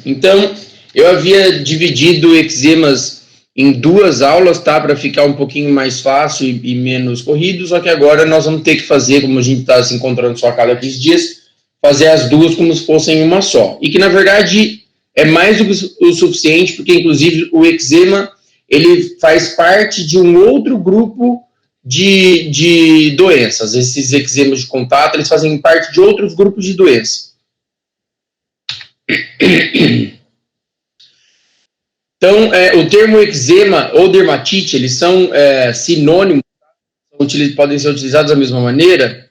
Então, eu havia dividido eczemas em 2 aulas, tá? Para ficar um pouquinho mais fácil e menos corrido, só que agora nós vamos ter que fazer, como a gente está se encontrando só a cada 15 dias, fazer as 2 como se fossem uma só. E que, na verdade, é mais do que o suficiente, porque, inclusive, o eczema, ele faz parte de um outro grupo de doenças. Esses eczemas de contato, eles fazem parte de outros grupos de doenças. Então, o termo eczema ou dermatite, eles são sinônimos, podem ser utilizados da mesma maneira,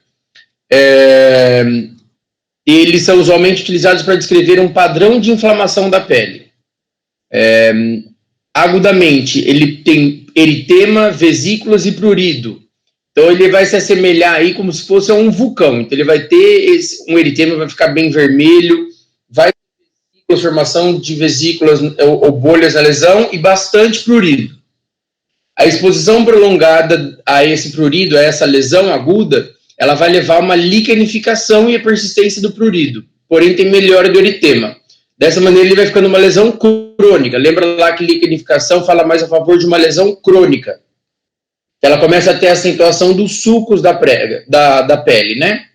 eles são usualmente utilizados para descrever um padrão de inflamação da pele. Agudamente, ele tem eritema, vesículas e prurido. Então, ele vai se assemelhar aí como se fosse um vulcão. Então, ele vai ter um eritema, vai ficar bem vermelho, vai ter formação de vesículas ou bolhas na lesão e bastante prurido. A exposição prolongada a esse prurido, a essa lesão aguda, ela vai levar a uma liquenificação e a persistência do prurido. Porém, tem melhora do eritema. Dessa maneira, ele vai ficando uma lesão crônica. Lembra lá que liquenificação fala mais a favor de uma lesão crônica. Ela começa a ter a acentuação dos sulcos da pele, né?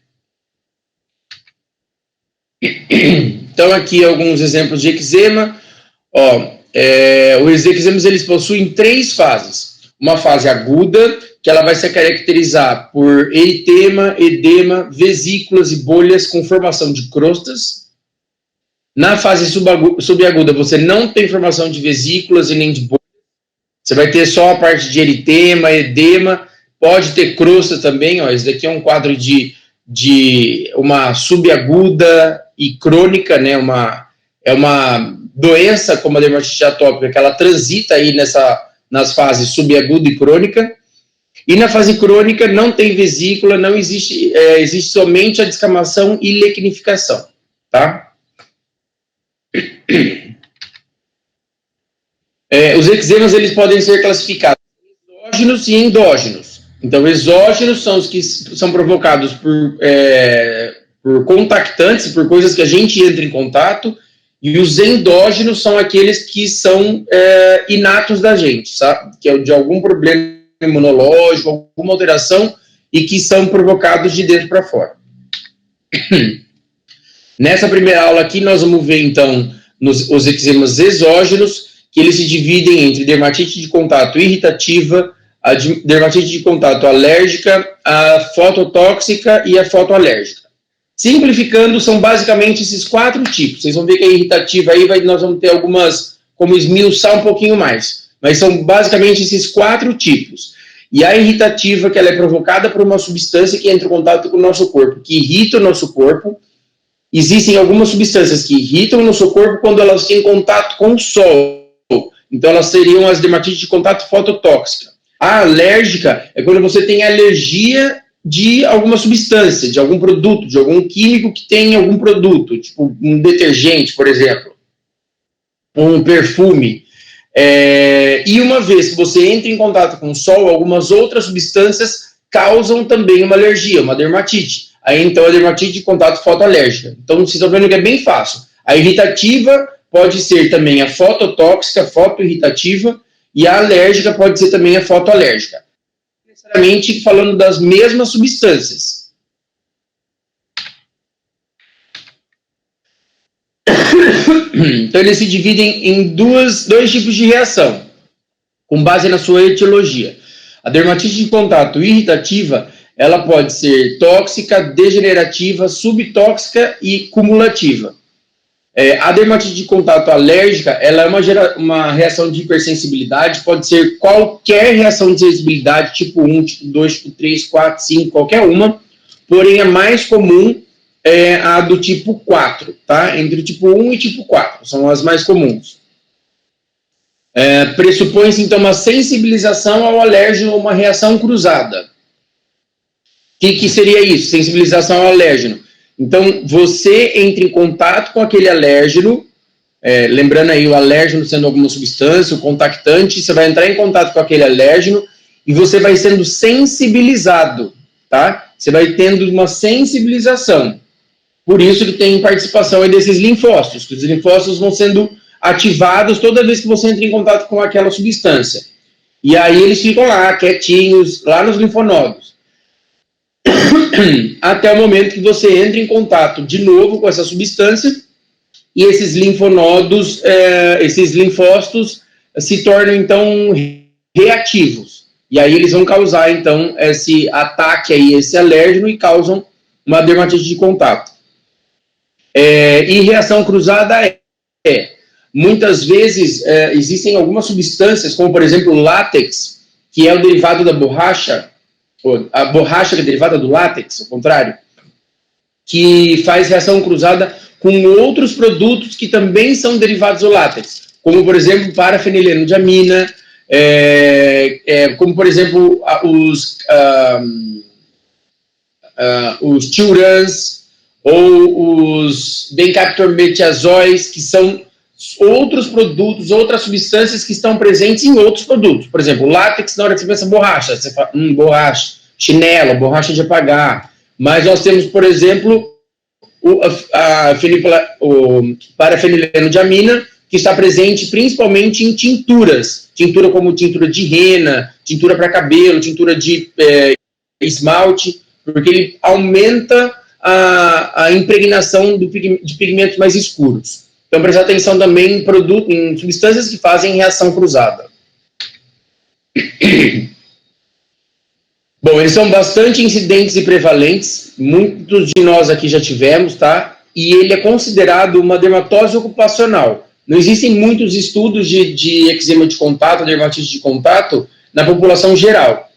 Então, aqui alguns exemplos de eczema. Os eczemas, eles possuem 3 fases. Uma fase aguda, que ela vai se caracterizar por eritema, edema, vesículas e bolhas com formação de crostas. Na fase subaguda, você não tem formação de vesículas e nem de bolhas. Você vai ter só a parte de eritema, edema, pode ter crosta também. Esse daqui é um quadro de uma subaguda e crônica, né? É uma doença como a dermatite atópica, que ela transita aí nas fases subaguda e crônica. E na fase crônica não tem vesícula, não existe, existe somente a descamação e liquenificação, tá? Os eczemas, eles podem ser classificados em exógenos e endógenos. Então, exógenos são os que são provocados por contactantes, por coisas que a gente entra em contato, e os endógenos são aqueles que são inatos da gente, sabe? Que é de algum problema imunológico, alguma alteração, e que são provocados de dentro para fora. Nessa primeira aula aqui, nós vamos ver, então, os eczemas exógenos, que eles se dividem entre dermatite de contato irritativa, a dermatite de contato alérgica, a fototóxica e a fotoalérgica. Simplificando, são basicamente esses 4 tipos. Vocês vão ver que a irritativa aí, nós vamos ter algumas, como esmiuçar um pouquinho mais. Mas são basicamente esses 4 tipos. E a irritativa, que ela é provocada por uma substância que entra em contato com o nosso corpo, que irrita o nosso corpo. Existem algumas substâncias que irritam o nosso corpo quando elas têm contato com o sol. Então, elas seriam as dermatites de contato fototóxica. A alérgica é quando você tem alergia de alguma substância, de algum produto, de algum químico que tem algum produto, tipo um detergente, por exemplo, um perfume. E uma vez que você entra em contato com o sol, algumas outras substâncias causam também uma alergia, uma dermatite. Aí, então, a dermatite de contato fotoalérgica. Então, vocês estão vendo que é bem fácil. A irritativa pode ser também a fototóxica, fotoirritativa, e a alérgica pode ser também a fotoalérgica. Necessariamente falando das mesmas substâncias. Então, eles se dividem em dois tipos de reação, com base na sua etiologia. A dermatite de contato irritativa, ela pode ser tóxica, degenerativa, subtóxica e cumulativa. A dermatite de contato alérgica, ela é uma reação de hipersensibilidade, pode ser qualquer reação de sensibilidade, tipo 1, tipo 2, tipo 3, 4, 5, qualquer uma, porém a mais comum é a do tipo 4, tá? Entre o tipo 1 e tipo 4, são as mais comuns. Pressupõe-se, então, uma sensibilização ao alérgeno ou uma reação cruzada. O que seria isso? Sensibilização ao alérgeno. Então, você entra em contato com aquele alérgeno, lembrando aí o alérgeno sendo alguma substância, o contactante, você vai entrar em contato com aquele alérgeno e você vai sendo sensibilizado, tá? Você vai tendo uma sensibilização. Por isso que tem participação aí desses linfócitos, que os linfócitos vão sendo ativados toda vez que você entra em contato com aquela substância. E aí eles ficam lá, quietinhos, lá nos linfonodos. Até o momento que você entra em contato de novo com essa substância e esses linfonodos, esses linfócitos se tornam, então, reativos. E aí eles vão causar, então, esse ataque aí, esse alérgeno, e causam uma dermatite de contato. E reação cruzada muitas vezes existem algumas substâncias, como por exemplo o látex, que é o derivado da borracha, a borracha que é derivada do látex, ao contrário, que faz reação cruzada com outros produtos que também são derivados do látex, como por exemplo parafenileno-diamina, como por exemplo os Tiurans, ou os bencaptor-metiazóis, que são outros produtos, outras substâncias que estão presentes em outros produtos. Por exemplo, látex, na hora que você pensa borracha, você fala, borracha, chinelo, borracha de apagar. Mas nós temos, por exemplo, o parafenileno-diamina, que está presente principalmente em tinturas. Tintura como tintura de rena, tintura para cabelo, tintura de esmalte, porque ele aumenta a impregnação de pigmentos mais escuros. Então, prestar atenção também em substâncias que fazem reação cruzada. Bom, eles são bastante incidentes e prevalentes, muitos de nós aqui já tivemos, tá? E ele é considerado uma dermatose ocupacional. Não existem muitos estudos de eczema de contato, dermatite de contato, na população geral.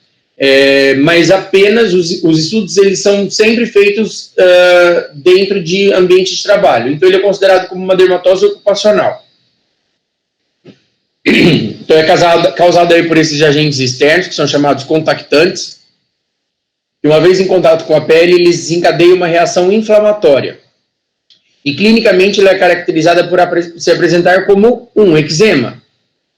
Mas apenas os estudos eles são sempre feitos dentro de ambiente de trabalho. Então, ele é considerado como uma dermatose ocupacional. Então, é causado aí por esses agentes externos, que são chamados contactantes. E uma vez em contato com a pele, eles desencadeiam uma reação inflamatória. E, clinicamente, ela é caracterizada por se apresentar como um eczema,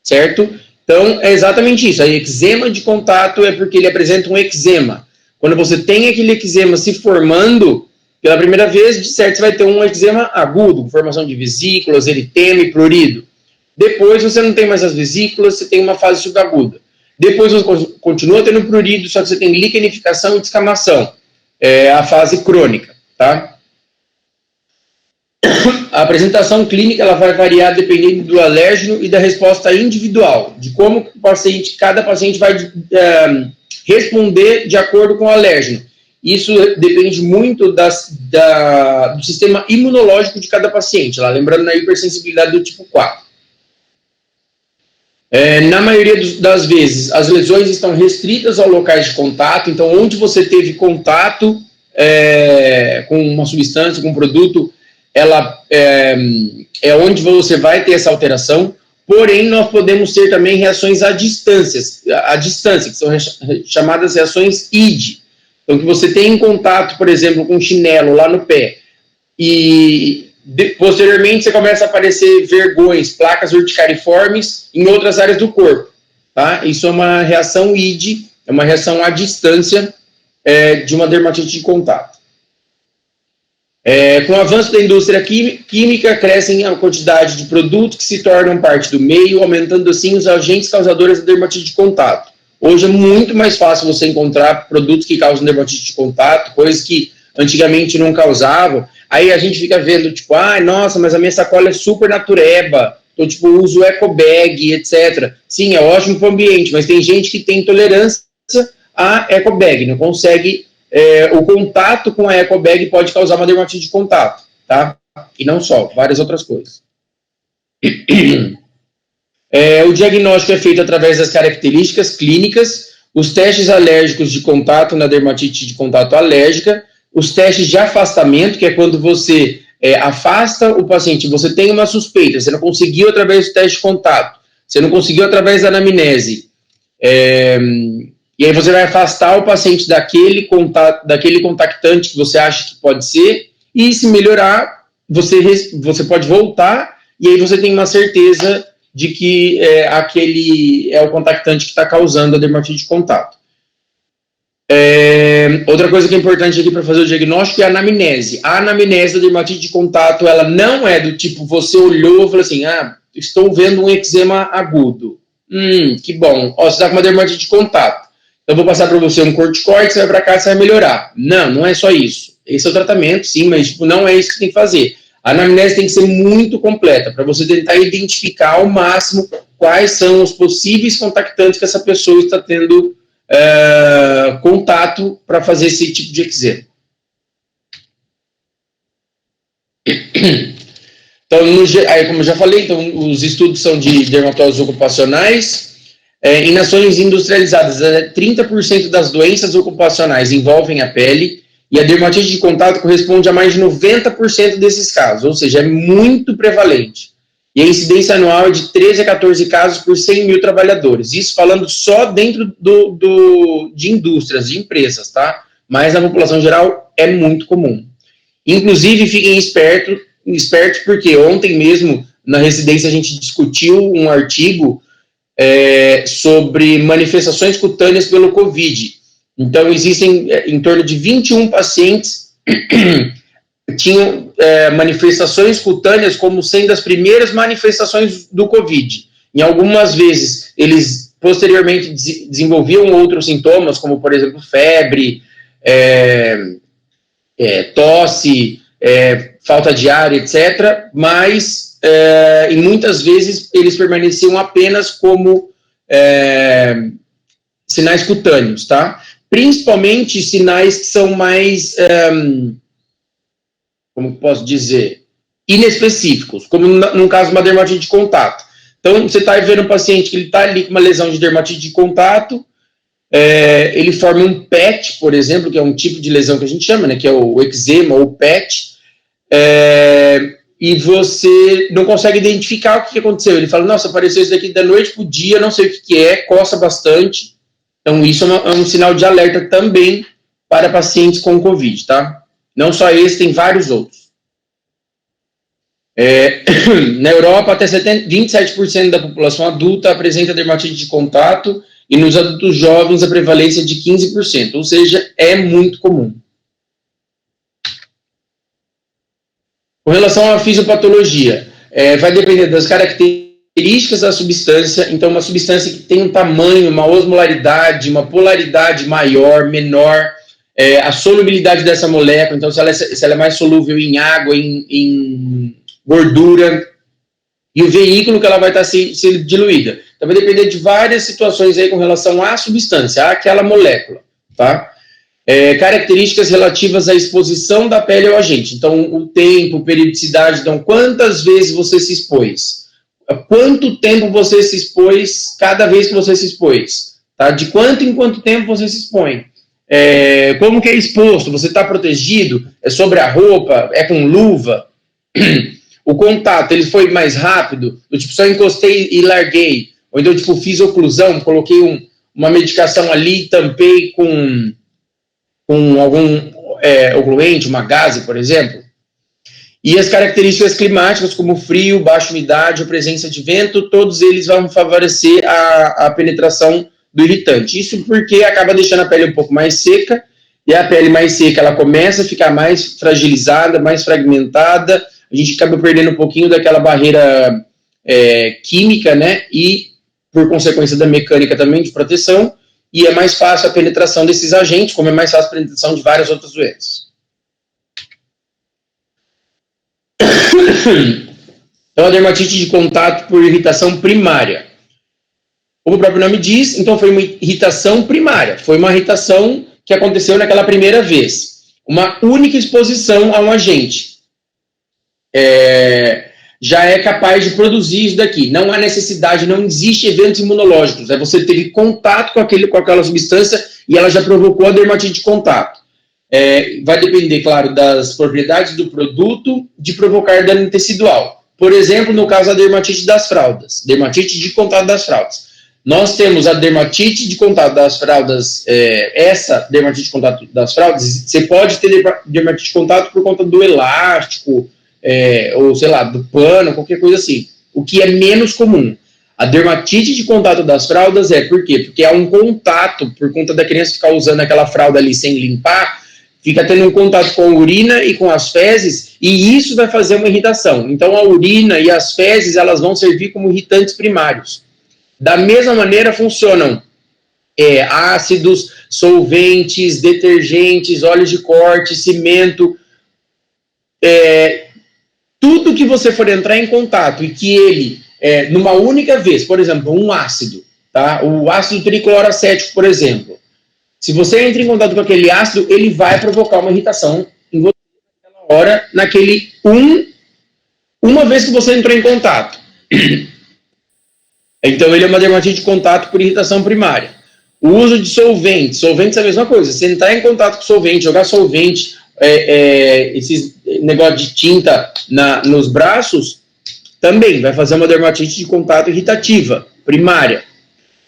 certo? Então, é exatamente isso. A eczema de contato é porque ele apresenta um eczema. Quando você tem aquele eczema se formando, pela primeira vez, de certo, você vai ter um eczema agudo, com formação de vesículas, eritema e prurido. Depois, você não tem mais as vesículas, você tem uma fase subaguda. Depois, você continua tendo prurido, só que você tem liquenificação e descamação. É a fase crônica, tá? A apresentação clínica ela vai variar dependendo do alérgeno e da resposta individual, de como cada paciente vai responder de acordo com o alérgeno. Isso depende muito do sistema imunológico de cada paciente, lá, lembrando na hipersensibilidade do tipo 4. Na maioria das vezes, as lesões estão restritas aos locais de contato, então onde você teve contato com uma substância, com um produto, ela é onde você vai ter essa alteração, porém nós podemos ter também reações à distância, que são chamadas reações ID. Então, que você tem em contato, por exemplo, com um chinelo lá no pé, e posteriormente você começa a aparecer vergões, placas urticariformes em outras áreas do corpo, tá? Isso é uma reação ID, é uma reação à distância de uma dermatite de contato. Com o avanço da indústria química, crescem a quantidade de produtos que se tornam parte do meio, aumentando assim os agentes causadores da dermatite de contato. Hoje é muito mais fácil você encontrar produtos que causam dermatite de contato, coisas que antigamente não causavam. Aí a gente fica vendo, tipo, nossa, mas a minha sacola é super natureba, então, tipo, uso ecobag, etc. Sim, é ótimo para o ambiente, mas tem gente que tem intolerância a ecobag, não consegue... o contato com a ecobag pode causar uma dermatite de contato, tá? E não só, várias outras coisas. O diagnóstico é feito através das características clínicas, os testes alérgicos de contato na dermatite de contato alérgica, os testes de afastamento, que é quando você afasta o paciente, você tem uma suspeita, você não conseguiu através do teste de contato, você não conseguiu através da anamnese, e aí você vai afastar o paciente daquele contactante que você acha que pode ser, e se melhorar, você pode voltar, e aí você tem uma certeza de que aquele é o contactante que está causando a dermatite de contato. Outra coisa que é importante aqui para fazer o diagnóstico é a anamnese. A anamnese da dermatite de contato, ela não é do tipo, você olhou e falou assim, estou vendo um eczema agudo. Que bom. Ó, você está com uma dermatite de contato. Eu vou passar para você um corticoide, você vai para casa, você vai melhorar. Não, não é só isso. Esse é o tratamento, sim, mas tipo, não é isso que você tem que fazer. A anamnese tem que ser muito completa, para você tentar identificar ao máximo quais são os possíveis contactantes que essa pessoa está tendo contato para fazer esse tipo de eczema. Então, como eu já falei, então, os estudos são de dermatoses ocupacionais. Em nações industrializadas, 30% das doenças ocupacionais envolvem a pele, e a dermatite de contato corresponde a mais de 90% desses casos, ou seja, é muito prevalente. E a incidência anual é de 13 a 14 casos por 100 mil trabalhadores. Isso falando só dentro de indústrias, de empresas, tá? Mas na população geral é muito comum. Inclusive, fiquem espertos, porque ontem mesmo, na residência, a gente discutiu um artigo sobre manifestações cutâneas pelo Covid. Então, existem em torno de 21 pacientes que tinham manifestações cutâneas como sendo as primeiras manifestações do Covid. Em algumas vezes, eles posteriormente desenvolviam outros sintomas, como, por exemplo, febre, tosse, falta de ar, etc., mas e muitas vezes eles permaneciam apenas como sinais cutâneos, tá? Principalmente sinais que são mais, como posso dizer, inespecíficos, como no caso de uma dermatite de contato. Então, você está vendo um paciente que ele está ali com uma lesão de dermatite de contato, ele forma um PET, por exemplo, que é um tipo de lesão que a gente chama, né, que é o eczema ou PET, e você não consegue identificar o que aconteceu. Ele fala, nossa, apareceu isso daqui da noite pro dia, não sei o que é, coça bastante. Então, isso é um sinal de alerta também para pacientes com Covid, tá? Não só esse, tem vários outros. Na Europa, até 27% da população adulta apresenta dermatite de contato e nos adultos jovens a prevalência é de 15%, ou seja, é muito comum. Com relação à fisiopatologia, vai depender das características da substância. Então, uma substância que tem um tamanho, uma osmolaridade, uma polaridade maior, menor, a solubilidade dessa molécula, então se ela é mais solúvel em água, em gordura, e o veículo que ela vai estar sendo diluída. Então, vai depender de várias situações aí com relação à substância, àquela molécula, tá? Características relativas à exposição da pele ao agente. Então, o tempo, periodicidade, então, quantas vezes você se expôs? Quanto tempo você se expôs cada vez que você se expôs? Tá? De quanto em quanto tempo você se expõe? Como que é exposto? Você está protegido? É sobre a roupa? É com luva? O contato, ele foi mais rápido? Eu, tipo, só encostei e larguei. Ou então, tipo, fiz oclusão, coloquei uma medicação ali, tampei com algum ocluente, uma gaze, por exemplo. E as características climáticas, como frio, baixa umidade ou presença de vento, todos eles vão favorecer a penetração do irritante. Isso porque acaba deixando a pele um pouco mais seca, e a pele mais seca, ela começa a ficar mais fragilizada, mais fragmentada, a gente acaba perdendo um pouquinho daquela barreira química, né, e por consequência da mecânica também de proteção, e é mais fácil a penetração desses agentes, como é mais fácil a penetração de várias outras doenças. Então, a dermatite de contato por irritação primária. Como o próprio nome diz, então foi uma irritação primária. Foi uma irritação que aconteceu naquela primeira vez. Uma única exposição a um agente. Já é capaz de produzir isso daqui. Não há necessidade, não existe eventos imunológicos. Você teve contato com aquela substância e ela já provocou a dermatite de contato. Vai depender, claro, das propriedades do produto de provocar dano tecidual. Por exemplo, no caso da dermatite das fraldas, dermatite de contato das fraldas. Nós temos a dermatite de contato das fraldas, essa dermatite de contato das fraldas, você pode ter dermatite de contato por conta do elástico, ou sei lá, do pano, qualquer coisa assim, o que é menos comum. A dermatite de contato das fraldas por quê? Porque há um contato, por conta da criança ficar usando aquela fralda ali sem limpar, fica tendo um contato com a urina e com as fezes, e isso vai fazer uma irritação. Então, a urina e as fezes, elas vão servir como irritantes primários. Da mesma maneira, funcionam ácidos, solventes, detergentes, óleos de corte, cimento, tudo que você for entrar em contato e que ele, numa única vez, por exemplo, um ácido, tá? O ácido tricloroacético, por exemplo, se você entra em contato com aquele ácido, ele vai provocar uma irritação em você naquela hora, uma vez que você entrou em contato. Então, ele é uma dermatite de contato por irritação primária. O uso de solventes. Solventes é a mesma coisa. Se entrar em contato com solvente, jogar solvente, esses negócio de tinta nos braços, também vai fazer uma dermatite de contato irritativa primária.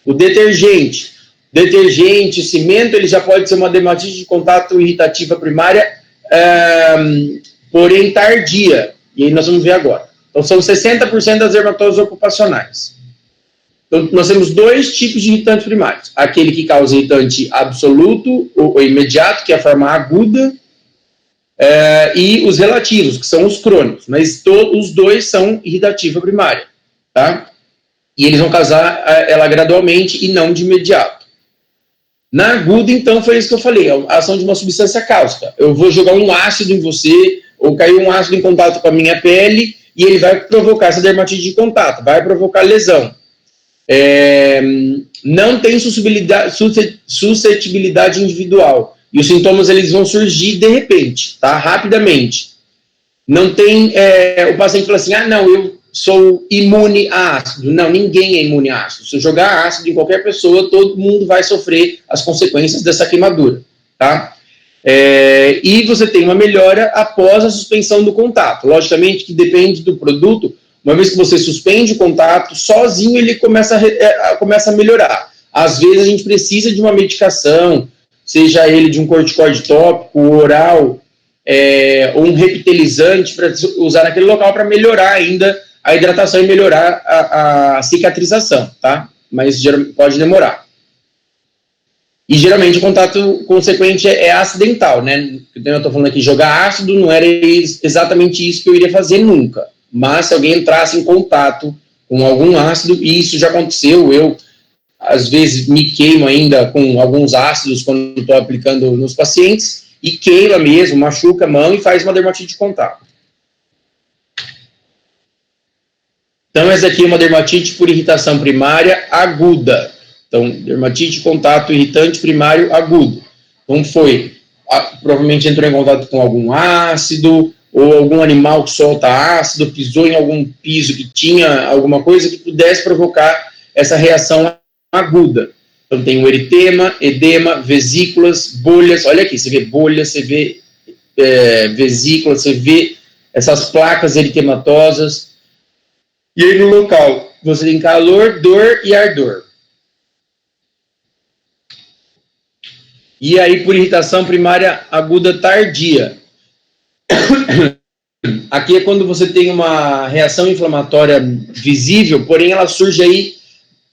O detergente, cimento, ele já pode ser uma dermatite de contato irritativa primária, porém tardia. E aí nós vamos ver agora. Então, são 60% das dermatoses ocupacionais. Então, nós temos dois tipos de irritantes primários. Aquele que causa irritante absoluto ou imediato, que é a forma aguda, e os relativos, que são os crônicos. Mas os dois são irritativa primária, tá? E eles vão causar ela gradualmente e não de imediato. Na aguda, então, foi isso que eu falei, a ação de uma substância cáustica. Eu vou jogar um ácido em você, ou cair um ácido em contato com a minha pele, e ele vai provocar essa dermatite de contato, vai provocar lesão. Não tem suscetibilidade individual. E os sintomas eles vão surgir de repente, tá? Rapidamente. Não tem... o paciente fala assim, não, eu sou imune a ácido. Não, ninguém é imune a ácido. Se eu jogar ácido em qualquer pessoa, todo mundo vai sofrer as consequências dessa queimadura, tá? E você tem uma melhora após a suspensão do contato. Logicamente que depende do produto. Uma vez que você suspende o contato, sozinho ele começa a melhorar. Às vezes a gente precisa de uma medicação, seja ele de um corticoide tópico, oral, ou um reptilizante para usar naquele local para melhorar ainda a hidratação e melhorar a cicatrização, tá? Mas pode demorar. E geralmente o contato consequente é acidental, né? Então eu estou falando aqui, jogar ácido não era exatamente isso que eu iria fazer nunca. Mas se alguém entrasse em contato com algum ácido, e isso já aconteceu, eu às vezes me queimo ainda com alguns ácidos quando estou aplicando nos pacientes, e queima mesmo, machuca a mão e faz uma dermatite de contato. Então essa aqui é uma dermatite por irritação primária aguda. Então, dermatite de contato irritante primário agudo. Então provavelmente entrou em contato com algum ácido, ou algum animal que solta ácido, pisou em algum piso que tinha alguma coisa que pudesse provocar essa reação aguda. Então tem o eritema, edema, vesículas, bolhas. Olha aqui, você vê bolhas, você vê vesículas, você vê essas placas eritematosas. E aí no local você tem calor, dor e ardor. E aí por irritação primária aguda tardia. Aqui é quando você tem uma reação inflamatória visível, porém ela surge aí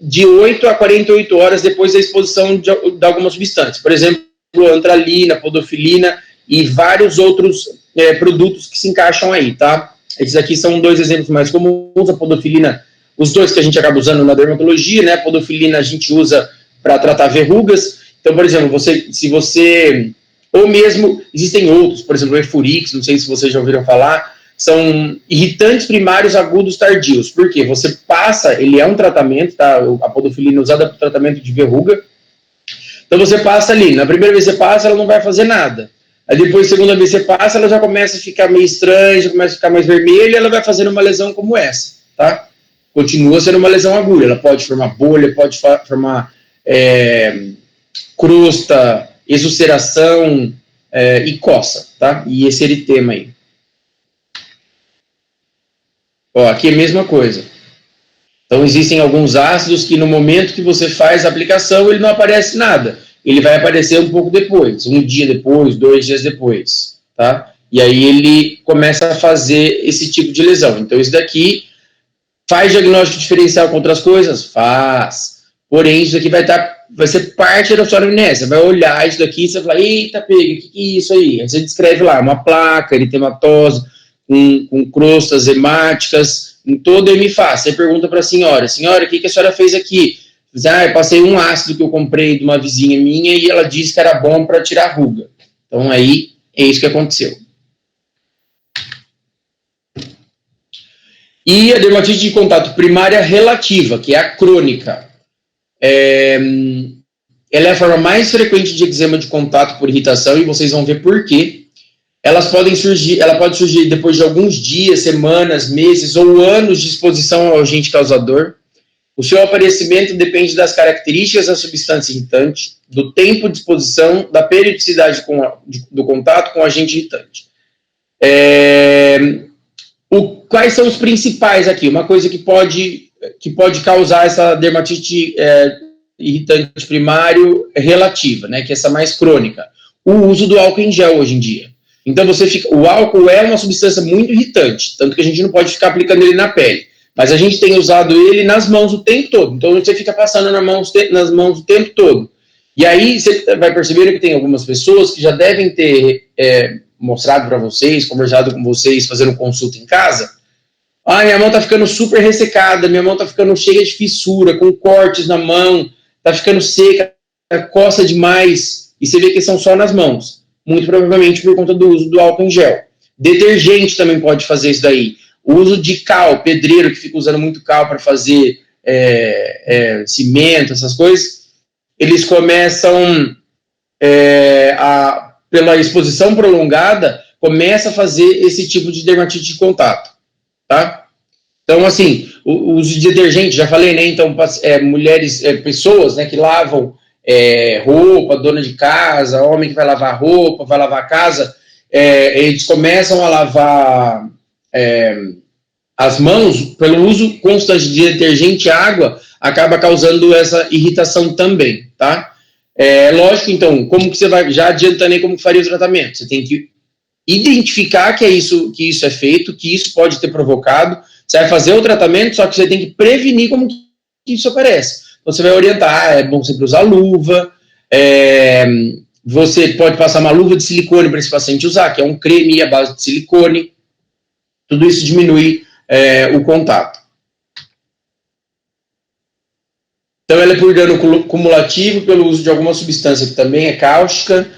de 8 a 48 horas depois da exposição de algumas substâncias. Por exemplo, antralina, podofilina e vários outros produtos que se encaixam aí, tá? Esses aqui são dois exemplos mais comuns. A podofilina, os dois que a gente acaba usando na dermatologia, né? A podofilina a gente usa para tratar verrugas. Então, por exemplo, ou mesmo, existem outros, por exemplo, o Efurix, não sei se vocês já ouviram falar, são irritantes primários agudos tardios. Por quê? Você passa, ele é um tratamento, tá? A podofilina é usada para tratamento de verruga. Então você passa ali, na primeira vez que você passa, ela não vai fazer nada. Aí depois, segunda vez que você passa, ela já começa a ficar meio estranha, já começa a ficar mais vermelha, e ela vai fazendo uma lesão como essa, tá? Continua sendo uma lesão aguda, ela pode formar bolha, pode formar crosta, exulceração e coça, tá? E esse eritema aí. Ó, aqui é a mesma coisa. Então, existem alguns ácidos que no momento que você faz a aplicação, ele não aparece nada. Ele vai aparecer um pouco depois, um dia depois, 2 dias depois, tá? E aí ele começa a fazer esse tipo de lesão. Então, isso daqui Faz diagnóstico diferencial com outras coisas? Faz. Porém, isso aqui vai ser parte da sua anamnese. Você vai olhar isso daqui e você vai falar, eita, pega, o que é isso aí? Aí você descreve lá, uma placa, eritematose, com crostas hemáticas, em todo hemifácio. Você pergunta para a senhora, o que a senhora fez aqui? Eu passei um ácido que eu comprei de uma vizinha minha e ela disse que era bom para tirar ruga. Então, aí, é isso que aconteceu. E a dermatite de contato primária relativa, que é a crônica. Ela é a forma mais frequente de eczema de contato por irritação e vocês vão ver por quê. Ela pode surgir depois de alguns dias, semanas, meses ou anos de exposição ao agente causador. O seu aparecimento depende das características da substância irritante, do tempo de exposição, da periodicidade do contato com o agente irritante. Quais são os principais aqui? Uma coisa que pode causar essa dermatite irritante primário relativa, né, que é essa mais crônica. O uso do álcool em gel hoje em dia. Então, o álcool é uma substância muito irritante, tanto que a gente não pode ficar aplicando ele na pele. Mas a gente tem usado ele nas mãos o tempo todo. Então, você fica passando nas mãos o tempo todo. E aí, você vai perceber que tem algumas pessoas que já devem ter mostrado para vocês, conversado com vocês, fazendo consulta em casa. Minha mão tá ficando super ressecada, minha mão tá ficando cheia de fissura, com cortes na mão, tá ficando seca, coça demais. E você vê que são só nas mãos. Muito provavelmente por conta do uso do álcool em gel. Detergente também pode fazer isso daí. O uso de cal, pedreiro que fica usando muito cal para fazer cimento, essas coisas, eles começam, pela exposição prolongada, começa a fazer esse tipo de dermatite de contato, tá? Então, assim, o uso de detergente, já falei, né? Então, pessoas, né, que lavam roupa, dona de casa, homem que vai lavar roupa, vai lavar a casa, eles começam a lavar as mãos, pelo uso constante de detergente e água, acaba causando essa irritação também, tá? Lógico, então, como que você vai, já adiantando aí como faria o tratamento? Você tem que identificar que isso é feito, que isso pode ter provocado, você vai fazer o tratamento, só que você tem que prevenir como que isso aparece. Então, você vai orientar, é bom sempre usar luva, você pode passar uma luva de silicone para esse paciente usar, que é um creme à base de silicone, tudo isso diminui o contato. Então, ela é por dano cumulativo pelo uso de alguma substância que também é cáustica,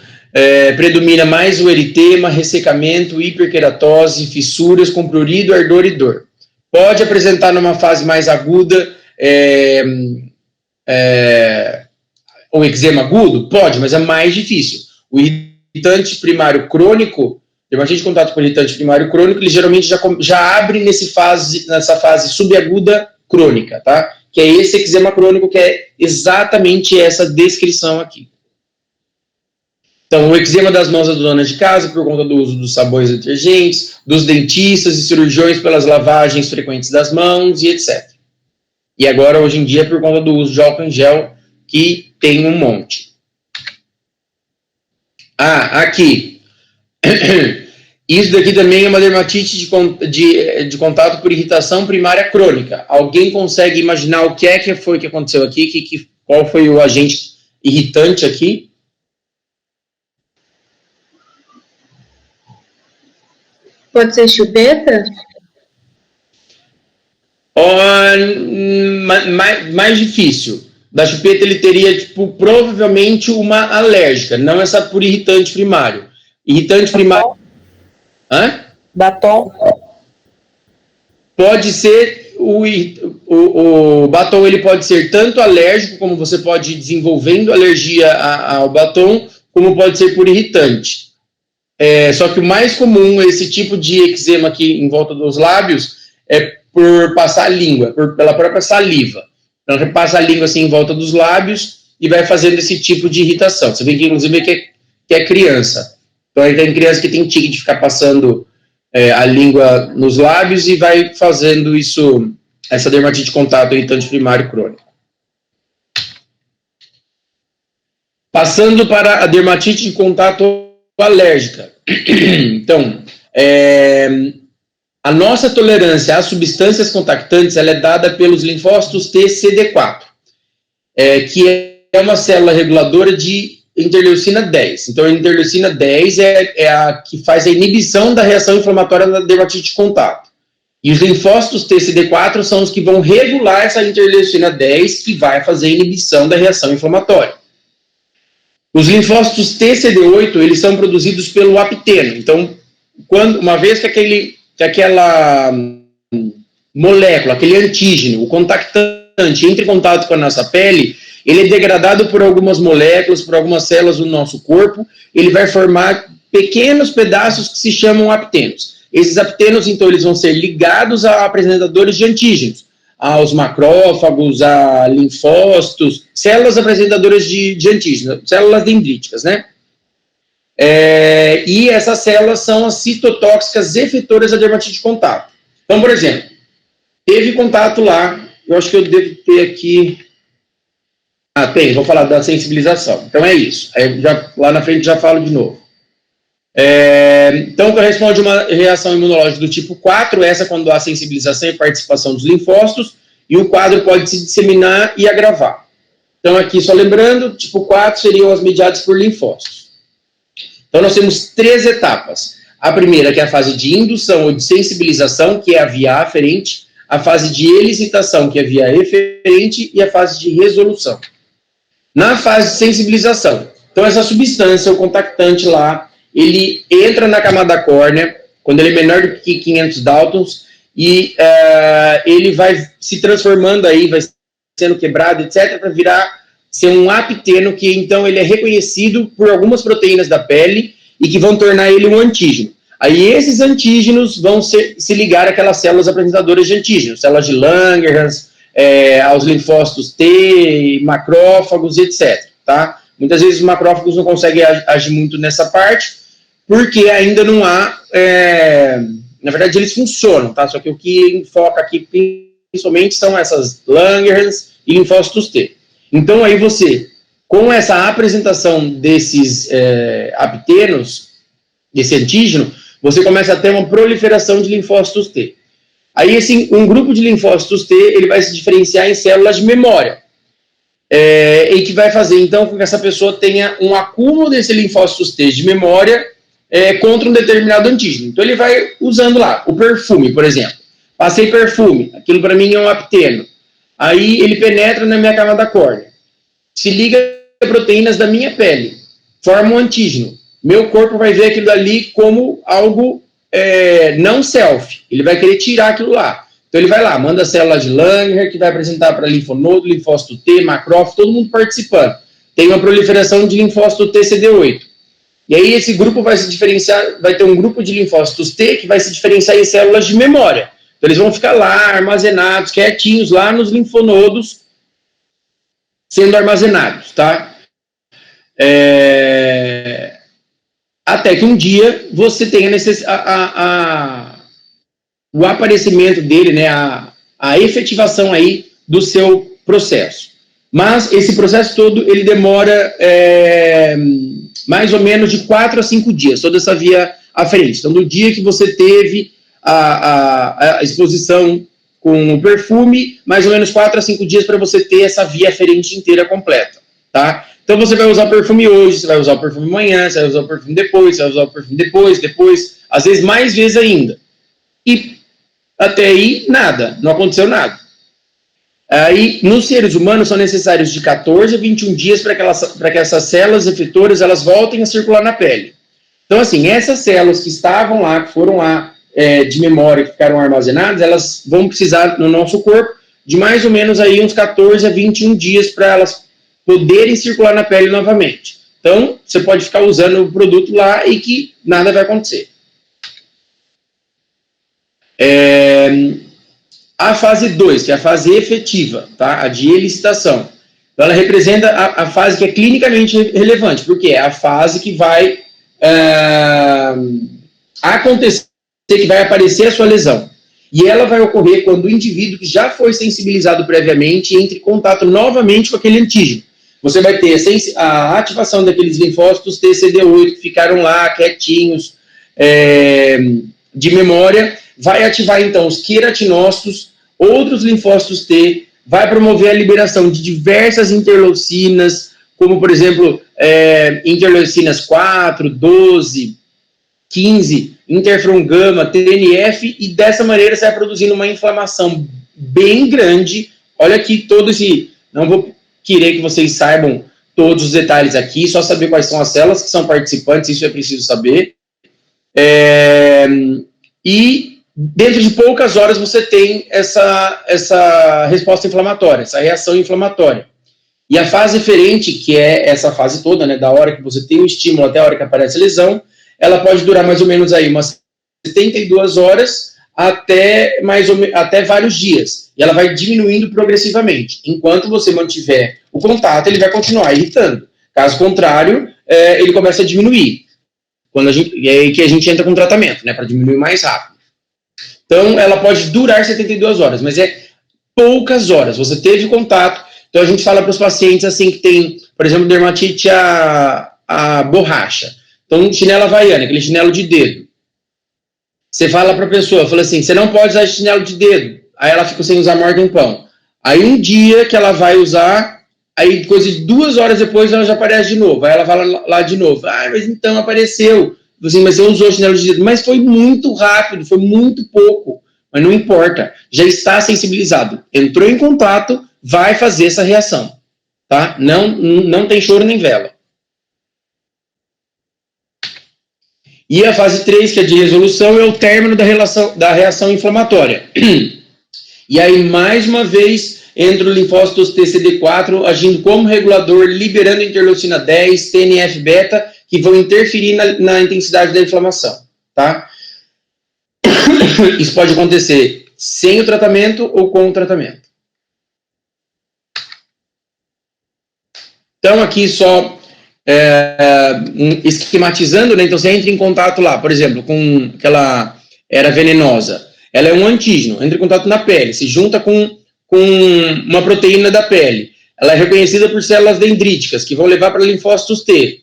predomina mais o eritema, ressecamento, hiperqueratose, fissuras com prurido, ardor e dor. Pode apresentar numa fase mais aguda o eczema agudo? Pode, mas é mais difícil. O irritante primário crônico, dermatite de contato com irritante primário crônico, ele geralmente já abre nessa fase subaguda crônica, tá? Que é esse eczema crônico, que é exatamente essa descrição aqui. Então, o eczema das mãos da dona de casa, por conta do uso dos sabões e detergentes, dos dentistas e cirurgiões pelas lavagens frequentes das mãos e etc. E agora, hoje em dia, por conta do uso de álcool em gel, que tem um monte. Aqui. Isso daqui também é uma dermatite de contato por irritação primária crônica. Alguém consegue imaginar o que foi que aconteceu aqui? Qual foi o agente irritante aqui? Pode ser chupeta? Mais difícil. Da chupeta ele teria, provavelmente uma alérgica, não essa por irritante primário. Irritante primário... Batom? Pode ser, o batom ele pode ser tanto alérgico, como você pode ir desenvolvendo alergia ao batom, como pode ser por irritante. Só que o mais comum, esse tipo de eczema aqui em volta dos lábios, é por passar a língua, pela própria saliva. Então, você passa a língua assim em volta dos lábios e vai fazendo esse tipo de irritação. Você vê que, inclusive, que é criança. Então, aí tem criança que tem tique de ficar passando a língua nos lábios e vai fazendo isso, essa dermatite de contato irritante primário crônico. Passando para a dermatite de contato alérgica. Então, a nossa tolerância às substâncias contactantes ela é dada pelos linfócitos TCD4, que é uma célula reguladora de interleucina 10. Então, a interleucina 10 é a que faz a inibição da reação inflamatória na dermatite de contato. E os linfócitos TCD4 são os que vão regular essa interleucina 10, que vai fazer a inibição da reação inflamatória. Os linfócitos TCD8, eles são produzidos pelo apteno. Então, uma vez que aquela molécula, aquele antígeno, o contactante, entra em contato com a nossa pele, ele é degradado por algumas moléculas, por algumas células do nosso corpo, ele vai formar pequenos pedaços que se chamam aptenos. Esses aptenos, então, eles vão ser ligados a apresentadores de antígenos, aos macrófagos, a linfócitos, células apresentadoras de antígenos, células dendríticas, né? E essas células são as citotóxicas efetoras da dermatite de contato. Então, por exemplo, teve contato lá, eu acho que eu devo ter aqui... tem, vou falar da sensibilização. Então é isso. Lá na frente já falo de novo. Então, corresponde a uma reação imunológica do tipo 4, essa quando há sensibilização e participação dos linfócitos, e o quadro pode se disseminar e agravar. Então, aqui, só lembrando, tipo 4 seriam as mediadas por linfócitos. Então, nós temos 3 etapas. A primeira, que é a fase de indução ou de sensibilização, que é a via aferente, a fase de elicitação, que é a via eferente, e a fase de resolução. Na fase de sensibilização, então essa substância, o contactante lá, ele entra na camada córnea, quando ele é menor do que 500 Daltons, e ele vai se transformando aí, vai sendo quebrado, etc., para ser um apteno, que então ele é reconhecido por algumas proteínas da pele e que vão tornar ele um antígeno. Aí esses antígenos vão se ligar àquelas células apresentadoras de antígenos, células de Langerhans, aos linfócitos T, macrófagos, etc. Tá? Muitas vezes os macrófagos não conseguem agir muito nessa parte, porque ainda não há... na verdade, eles funcionam, tá? Só que o que enfoca aqui, principalmente, são essas Langerhans e linfócitos T. Então, aí você, com essa apresentação desses aptenos, desse antígeno, você começa a ter uma proliferação de linfócitos T. Aí, um grupo de linfócitos T, ele vai se diferenciar em células de memória. E que vai fazer, então, com que essa pessoa tenha um acúmulo desses linfócitos T de memória contra um determinado antígeno. Então, ele vai usando lá, o perfume, por exemplo. Passei perfume, aquilo para mim é um apteno. Aí, ele penetra na minha camada córnea. Se liga a proteínas da minha pele, forma um antígeno. Meu corpo vai ver aquilo ali como algo não self. Ele vai querer tirar aquilo lá. Então ele vai lá, manda a célula de Langer, que vai apresentar para linfonodo, linfócito T, macrófago, todo mundo participando. Tem uma proliferação de linfócito TCD8. E aí esse grupo vai se diferenciar, vai ter um grupo de linfócitos T que vai se diferenciar em células de memória. Então eles vão ficar lá, armazenados, quietinhos, lá nos linfonodos, sendo armazenados, tá? Até que um dia você tenha o aparecimento dele, né, a efetivação aí do seu processo. Mas esse processo todo, ele demora mais ou menos de 4 a 5 dias, toda essa via aferente. Então, do dia que você teve a exposição com o perfume, mais ou menos 4 a 5 dias para você ter essa via aferente inteira completa, tá? Então, você vai usar o perfume hoje, você vai usar o perfume amanhã, você vai usar o perfume depois, você vai usar o perfume depois, às vezes mais vezes ainda. E até aí, nada, não aconteceu nada. Aí, nos seres humanos, são necessários de 14 a 21 dias para que essas células efetoras elas voltem a circular na pele. Então, assim, essas células que estavam lá, que foram lá de memória, que ficaram armazenadas, elas vão precisar, no nosso corpo, de mais ou menos aí uns 14 a 21 dias para elas poderem circular na pele novamente. Então, você pode ficar usando o produto lá e que nada vai acontecer. A fase 2, que é a fase efetiva, tá? A de elicitação. Então, ela representa a fase que é clinicamente relevante, porque é a fase que vai acontecer, que vai aparecer a sua lesão. E ela vai ocorrer quando o indivíduo que já foi sensibilizado previamente entre em contato novamente com aquele antígeno. Você vai ter a ativação daqueles linfócitos TCD8 que ficaram lá, quietinhos, de memória, vai ativar, então, os queratinócitos, outros linfócitos T, vai promover a liberação de diversas interleucinas, como, por exemplo, interleucinas 4, 12, 15, interferon gama, TNF, e dessa maneira você vai produzindo uma inflamação bem grande. Olha aqui todo esse... Não vou querer que vocês saibam todos os detalhes aqui, só saber quais são as células que são participantes, isso é preciso saber. E dentro de poucas horas você tem essa resposta inflamatória, essa reação inflamatória. E a fase eferente, que é essa fase toda, né, da hora que você tem o estímulo até a hora que aparece a lesão, ela pode durar mais ou menos aí umas 72 horas até vários dias. E ela vai diminuindo progressivamente. Enquanto você mantiver o contato, ele vai continuar irritando. Caso contrário, ele começa a diminuir. E é aí que a gente entra com tratamento, né, para diminuir mais rápido. Então, ela pode durar 72 horas, mas é poucas horas. Você teve contato. Então, a gente fala para os pacientes assim que tem, por exemplo, dermatite a borracha. Então, chinelo havaiana, aquele chinelo de dedo. Você fala para a pessoa, fala assim, você não pode usar esse chinelo de dedo. Aí ela fica sem usar maior tempão. Aí um dia que ela vai usar, aí coisa de 2 horas depois ela já aparece de novo. Aí ela vai lá de novo. Ah, mas então apareceu. Assim, mas você usou o chinelo de dedo. Mas foi muito rápido, foi muito pouco. Mas não importa. Já está sensibilizado. Entrou em contato, vai fazer essa reação. Tá? Não tem choro nem vela. E a fase 3, que é de resolução, é o término da reação inflamatória. E aí, mais uma vez, entra o linfócitos TCD4 agindo como regulador, liberando interleucina 10, TNF-beta, que vão interferir na intensidade da inflamação. Tá? Isso pode acontecer sem o tratamento ou com o tratamento. Então, aqui só esquematizando, né? Então você entra em contato lá, por exemplo, com aquela era venenosa. Ela é um antígeno, entra em contato na pele, se junta com uma proteína da pele. Ela é reconhecida por células dendríticas, que vão levar para linfócitos T,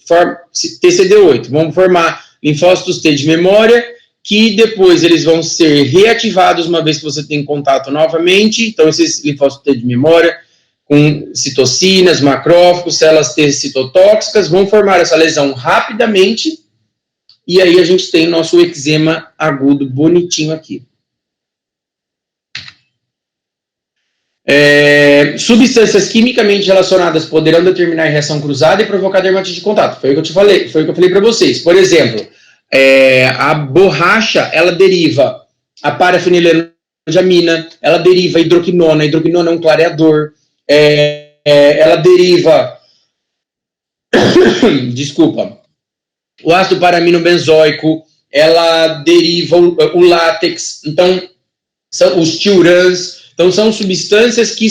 TCD8, vão formar linfócitos T de memória, que depois eles vão ser reativados uma vez que você tem contato novamente. Então, esses linfócitos T de memória, com citocinas, macrófagos, células T citotóxicas, vão formar essa lesão rapidamente, e aí a gente tem o nosso eczema agudo bonitinho aqui. Substâncias quimicamente relacionadas poderão determinar reação cruzada e provocar dermatite de contato. Foi o que eu te falei, foi o que eu falei para vocês. Por exemplo, a borracha, ela deriva a parafenilenodiamina, ela deriva a hidroquinona é um clareador, ela deriva, desculpa, o ácido paraminobenzoico, ela deriva o látex, então, são os tiurans. Então, são substâncias que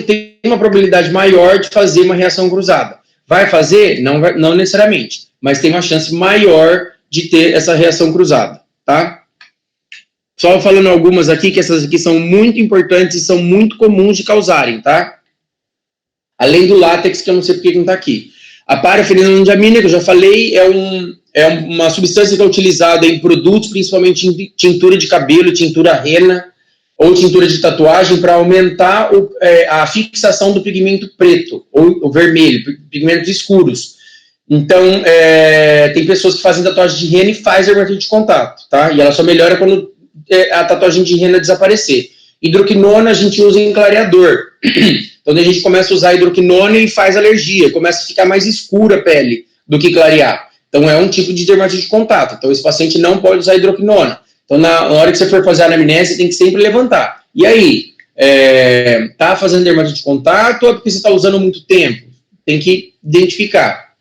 têm uma probabilidade maior de fazer uma reação cruzada. Vai fazer? Não necessariamente, mas tem uma chance maior de ter essa reação cruzada, tá? Só falando algumas aqui, que essas aqui são muito importantes e são muito comuns de causarem, tá? Além do látex, que eu não sei porque não está aqui. A parafenilenodiamina, que eu já falei, é uma substância que é utilizada em produtos, principalmente em tintura de cabelo, tintura rena, ou tintura de tatuagem, para aumentar a fixação do pigmento preto, ou vermelho, pigmentos escuros. Então, tem pessoas que fazem tatuagem de rena e fazem dermatite de contato, tá? E ela só melhora quando a tatuagem de rena desaparecer. Hidroquinona a gente usa em clareador. Então, a gente começa a usar hidroquinona e faz alergia, começa a ficar mais escura a pele do que clarear. Então, é um tipo de dermatite de contato. Então, esse paciente não pode usar hidroquinona. Então, na hora que você for fazer a anamnese, você tem que sempre levantar. E aí, tá fazendo dermatite de contato ou é porque você está usando muito tempo? Tem que identificar.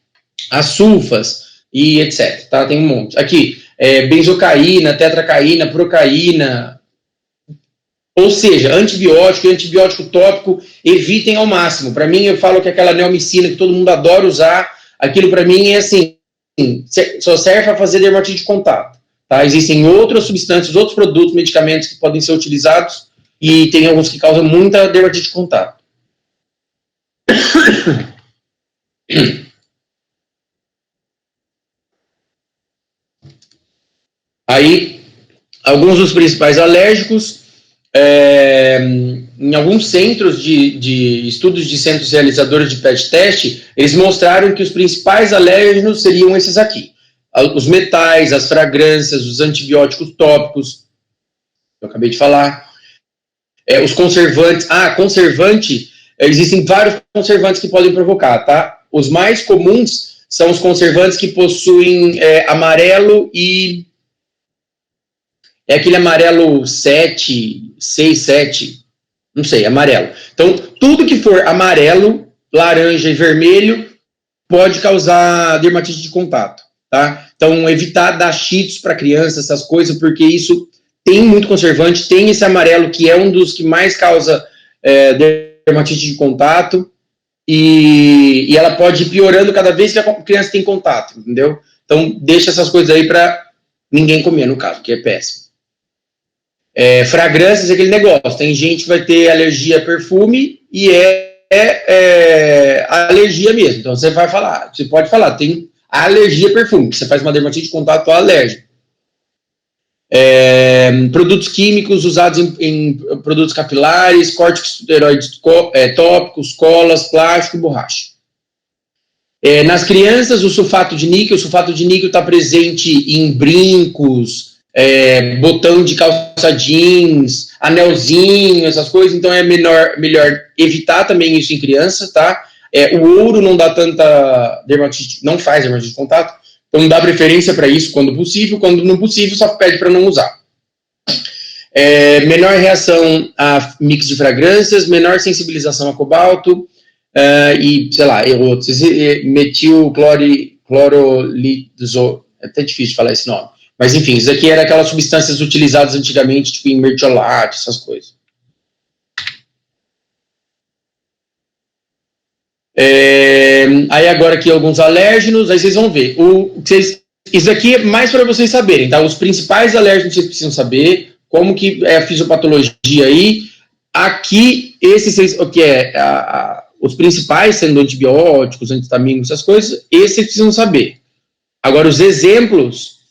As sulfas e etc. Tá? Tem um monte. Aqui, benzocaína, tetracaína, procaína. Ou seja, antibiótico e antibiótico tópico, evitem ao máximo. Para mim, eu falo que aquela neomicina que todo mundo adora usar, aquilo para mim é assim, só serve para fazer dermatite de contato. Tá? Existem outras substâncias, outros produtos, medicamentos que podem ser utilizados e tem alguns que causam muita dermatite de contato. Aí, alguns dos principais alérgicos, em alguns centros de estudos de centros realizadores de PET teste, eles mostraram que os principais alérgenos seriam esses aqui. Os metais, as fragrâncias, os antibióticos tópicos, eu acabei de falar. Os conservantes. Conservante, existem vários conservantes que podem provocar, tá? Os mais comuns são os conservantes que possuem amarelo e... É aquele amarelo 7, 6, 7, não sei, amarelo. Então, tudo que for amarelo, laranja e vermelho pode causar dermatite de contato, tá? Então, evitar dar cheetos para criança, essas coisas, porque isso tem muito conservante, tem esse amarelo que é um dos que mais causa dermatite de contato e ela pode ir piorando cada vez que a criança tem contato, entendeu? Então, deixa essas coisas aí para ninguém comer, no caso, que é péssimo. Fragrâncias é aquele negócio, tem gente que vai ter alergia a perfume e alergia mesmo, então você pode falar, tem alergia a perfume, que você faz uma dermatite de contato alérgico. Produtos químicos usados em produtos capilares, corticosteroides tópicos, colas, plástico e borracha. Nas crianças, o sulfato de níquel está presente em brincos, botão de calça jeans, anelzinho, essas coisas, então é melhor evitar também isso em criança, tá? O ouro não dá tanta dermatite, não faz dermatite de contato, então dá preferência para isso quando possível, quando não possível só pede para não usar. Menor reação a mix de fragrâncias, menor sensibilização a cobalto, e, sei lá, outros, metilclorolidazol, é até difícil falar esse nome. Mas, enfim, isso aqui era aquelas substâncias utilizadas antigamente, tipo em mertiolate, essas coisas. Aí agora aqui alguns alérgenos, aí vocês vão ver. Isso aqui é mais para vocês saberem, tá? Os principais alérgenos que vocês precisam saber, como que é a fisiopatologia aí. Aqui, os principais, sendo antibióticos, antihistamínicos, essas coisas, esses vocês precisam saber. Agora, os exemplos...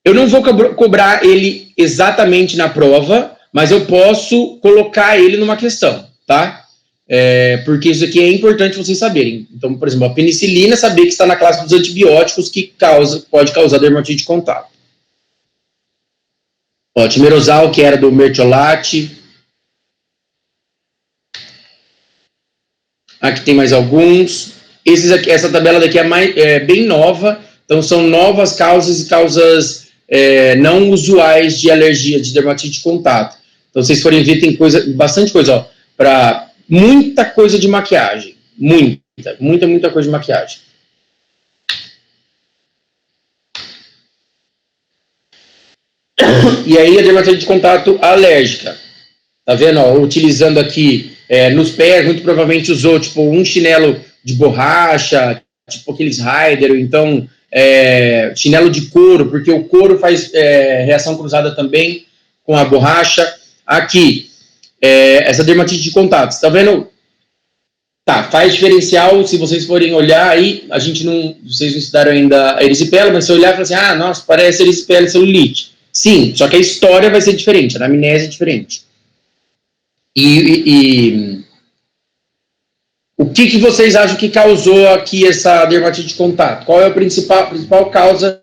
eu não vou cobrar ele exatamente na prova, mas eu posso colocar ele numa questão, tá? Porque isso aqui é importante vocês saberem. Então, por exemplo, a penicilina, saber que está na classe dos antibióticos que pode causar dermatite de contato. Timerosal, que era do mertiolate. Aqui tem mais alguns. Essa tabela daqui é bem nova. Então, são novas causas e causas não usuais de alergia, de dermatite de contato. Então, vocês forem ver, tem bastante coisa, para muita coisa de maquiagem. Muita coisa de maquiagem. E aí, a dermatite de contato alérgica. Tá vendo? Utilizando aqui nos pés, muito provavelmente usou, tipo, um chinelo de borracha, tipo aqueles Rider, ou então... chinelo de couro, porque o couro faz reação cruzada também com a borracha. Aqui, essa dermatite de contato, tá vendo? Tá, faz diferencial, se vocês forem olhar aí, vocês não estudaram ainda a erisipela, mas se olhar e falar assim, nossa, parece erisipela e celulite. Sim, só que a história vai ser diferente, a anamnese é diferente. O que vocês acham que causou aqui essa dermatite de contato? Qual é a principal causa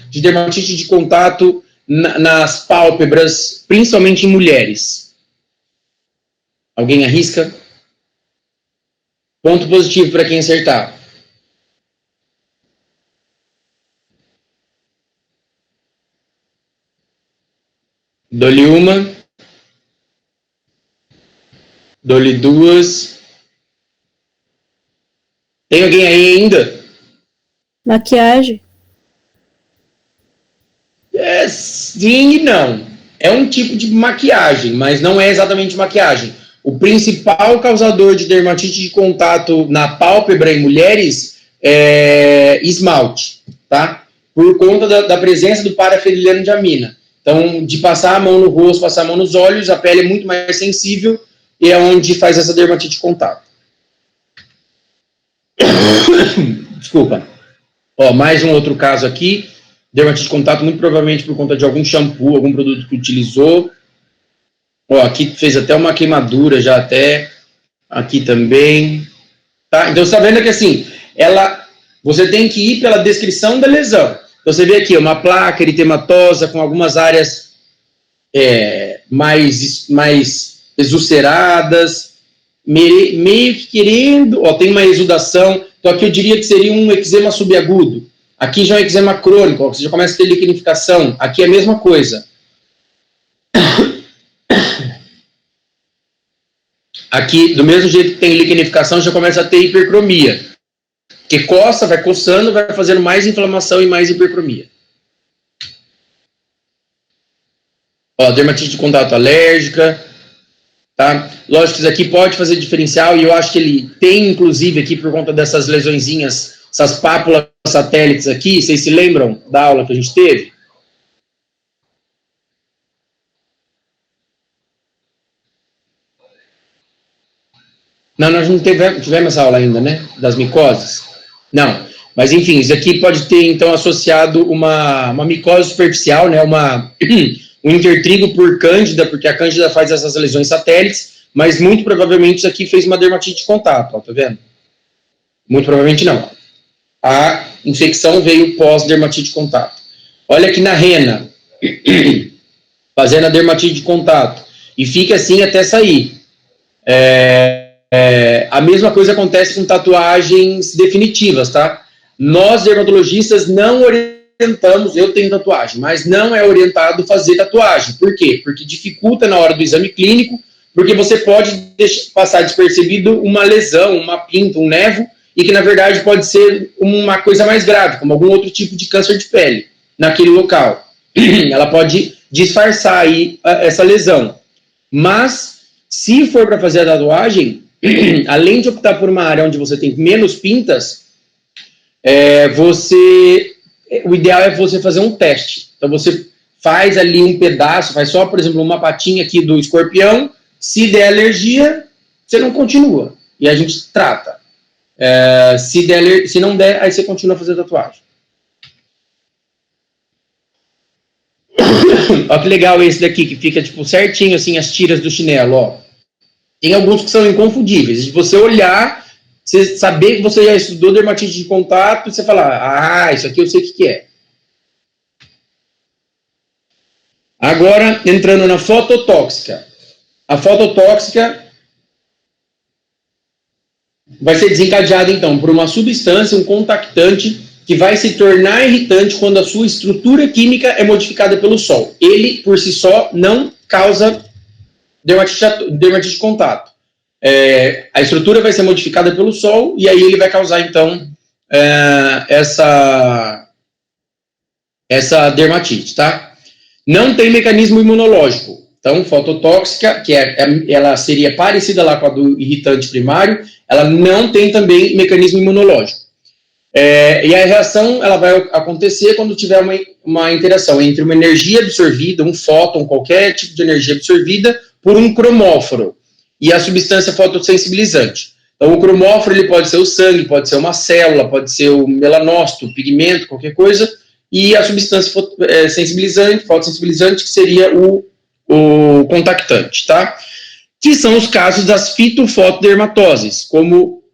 de dermatite de contato nas pálpebras, principalmente em mulheres? Alguém arrisca? Ponto positivo para quem acertar. Dou-lhe uma. Dou-lhe duas. Tem alguém aí ainda? Maquiagem. Sim e não. É um tipo de maquiagem, mas não é exatamente maquiagem. O principal causador de dermatite de contato na pálpebra em mulheres é esmalte, tá? Por conta da presença do parafenileno de amina. Então, de passar a mão no rosto, passar a mão nos olhos, a pele é muito mais sensível e é onde faz essa dermatite de contato. Desculpa. Mais um outro caso aqui. dermatite de contato, muito provavelmente por conta de algum shampoo, algum produto que utilizou. Ó, aqui fez até uma queimadura já até, aqui também. Tá? Então, você está vendo que assim, você tem que ir pela descrição da lesão. Então, você vê aqui uma placa eritematosa com algumas áreas mais exulceradas, meio que querendo, ó, tem uma exudação. Então, aqui eu diria que seria um eczema subagudo. Aqui já é um eczema crônico, ó, você já começa a ter liquenificação. Aqui é a mesma coisa. Aqui, do mesmo jeito que tem liquenificação, já começa a ter hipercromia. Porque coça, vai coçando, vai fazendo mais inflamação e mais hipercromia. Ó, dermatite de contato alérgica, tá? Lógico que isso aqui pode fazer diferencial, e eu acho que ele tem, inclusive, aqui, por conta dessas lesõezinhas, essas pápulas satélites aqui, vocês se lembram da aula que a gente teve? Não, nós não tivemos essa aula ainda, né? Das micoses. Não. Mas, enfim, isso aqui pode ter, então, associado uma micose superficial, né? Um intertrigo por cândida, porque a cândida faz essas lesões satélites, mas muito provavelmente isso aqui fez uma dermatite de contato, ó, tá vendo? Muito provavelmente não. A infecção veio pós-dermatite de contato. Olha aqui na rena, fazendo a dermatite de contato, e fica assim até sair. A mesma coisa acontece com tatuagens definitivas, tá? Nós, dermatologistas, não orientamos, eu tenho tatuagem, mas não é orientado fazer tatuagem. Por quê? Porque dificulta na hora do exame clínico, porque você pode passar despercebido uma lesão, uma pinta, um nevo, e que, na verdade, pode ser uma coisa mais grave, como algum outro tipo de câncer de pele, naquele local. Ela pode disfarçar aí essa lesão. Mas, se for para fazer a tatuagem, além de optar por uma área onde você tem menos pintas, o ideal é você fazer um teste. Então, você faz ali um pedaço, faz só, por exemplo, uma patinha aqui do escorpião. Se der alergia, você não continua. E a gente trata. Se não der, aí você continua a fazer tatuagem. Olha que legal esse daqui, que fica tipo certinho assim as tiras do chinelo, ó. Tem alguns que são inconfundíveis. De você olhar, você saber que você já estudou dermatite de contato, e você falar, isso aqui eu sei o que é. Agora, entrando na fototóxica. A fototóxica vai ser desencadeada, então, por uma substância, um contactante, que vai se tornar irritante quando a sua estrutura química é modificada pelo sol. Ele, por si só, não causa dermatite de contato. A estrutura vai ser modificada pelo sol, e aí ele vai causar, então, essa dermatite, tá? Não tem mecanismo imunológico. Então, fototóxica, que ela seria parecida lá com a do irritante primário, ela não tem também mecanismo imunológico. E a reação ela vai acontecer quando tiver uma interação entre uma energia absorvida, um fóton, qualquer tipo de energia absorvida, por um cromóforo e a substância fotossensibilizante. Então, o cromóforo ele pode ser o sangue, pode ser uma célula, pode ser o melanócito, o pigmento, qualquer coisa, e a substância fotossensibilizante, que seria o contactante, tá? Que são os casos das fitofotodermatoses,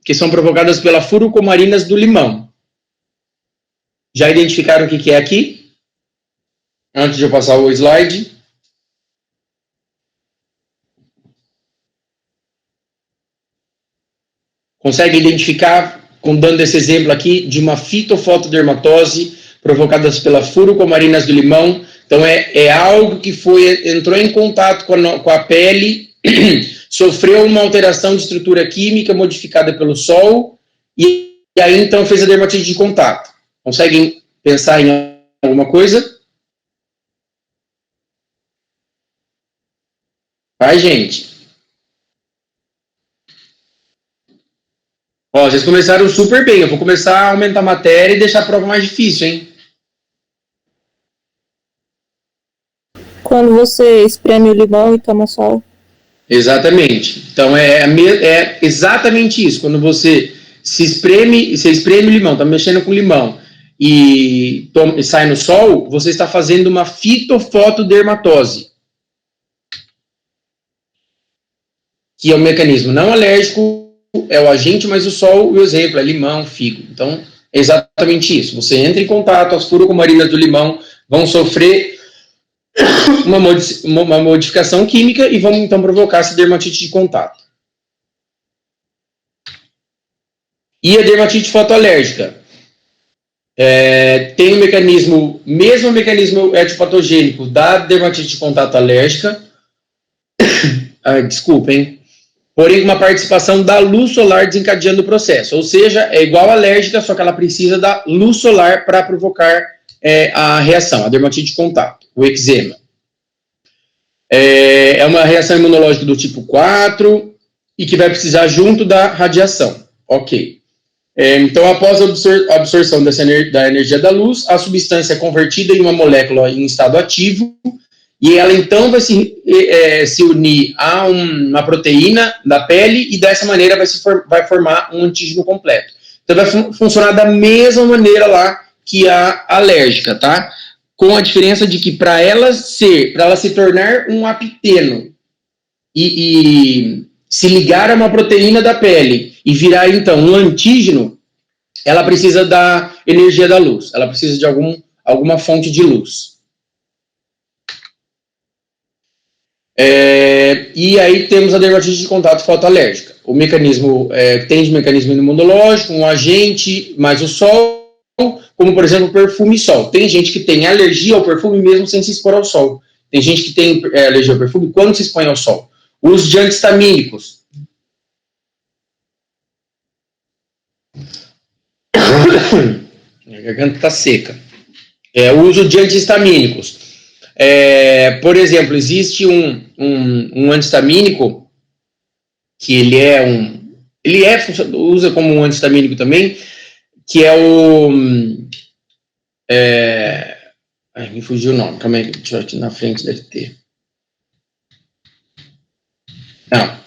que são provocadas pela furocomarinas do limão. Já identificaram o que é aqui? Antes de eu passar o slide. Consegue identificar, dando esse exemplo aqui, de uma fitofotodermatose provocadas pela furocomarinas do limão. Então, é algo que entrou em contato com a pele, sofreu uma alteração de estrutura química modificada pelo sol, e aí, então, fez a dermatite de contato. Conseguem pensar em alguma coisa? Vai, gente. Ó, vocês começaram super bem. Eu vou começar a aumentar a matéria e deixar a prova mais difícil, hein? Quando você espreme o limão e toma sol. Exatamente. Então, é exatamente isso. Quando você espreme o limão, tá mexendo com limão, e sai no sol, você está fazendo uma fitofotodermatose, que é um mecanismo não alérgico, é o agente mais o sol, e o exemplo é limão, figo. Então, é exatamente isso. Você entra em contato, as furocomarinas do limão vão sofrer uma modificação química e vão, então, provocar essa dermatite de contato. E a dermatite fotoalérgica? Tem um mecanismo, mesmo mecanismo etiopatogênico da dermatite de contato alérgica, desculpem, porém com uma participação da luz solar desencadeando o processo, ou seja, é igual a alérgica, só que ela precisa da luz solar para provocar a reação, a dermatite de contato, o eczema. É uma reação imunológica do tipo 4 e que vai precisar junto da radiação, ok. Então, após a absorção da energia da luz, a substância é convertida em uma molécula em estado ativo e ela, então, vai se unir a uma proteína da pele e, dessa maneira, vai formar um antígeno completo. Então, vai funcionar da mesma maneira lá que a alérgica, tá? Com a diferença de que, para ela se tornar um apiteno e se ligar a uma proteína da pele e virar, então, um antígeno, ela precisa da energia da luz, ela precisa de alguma fonte de luz. E aí temos a dermatite de contato fotoalérgica. O mecanismo tem de mecanismo imunológico, um agente, mais o sol, como, por exemplo, perfume e sol. Tem gente que tem alergia ao perfume mesmo sem se expor ao sol. Tem gente que tem alergia ao perfume quando se expõe ao sol. O uso de antihistamínicos. A garganta está seca. O uso de antihistamínicos. Por exemplo, existe um antihistamínico que ele usa como um antihistamínico também, que é o... me fugiu o nome, calma aí, deixa eu aqui na frente, deve ter. Não,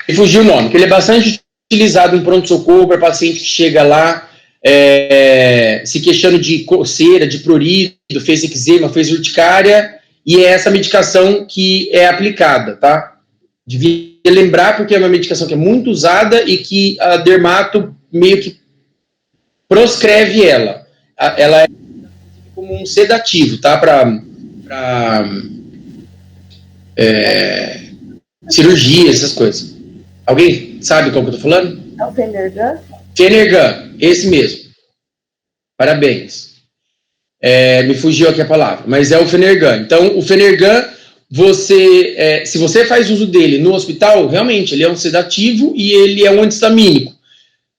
me fugiu o nome, que ele é bastante utilizado em pronto-socorro para paciente que chega lá se queixando de coceira, de prurido, fez eczema, fez urticária, e é essa medicação que é aplicada, tá? Devia lembrar, porque é uma medicação que é muito usada e que a dermato meio que proscreve ela. Ela é como um sedativo, tá? Para cirurgia, essas coisas. Alguém sabe qual que eu tô falando? É o Fenergan? Fenergan, esse mesmo. Parabéns. Me fugiu aqui a palavra, mas é o Fenergan. Então, o Fenergan, se você faz uso dele no hospital, realmente, ele é um sedativo e ele é um antihistamínico.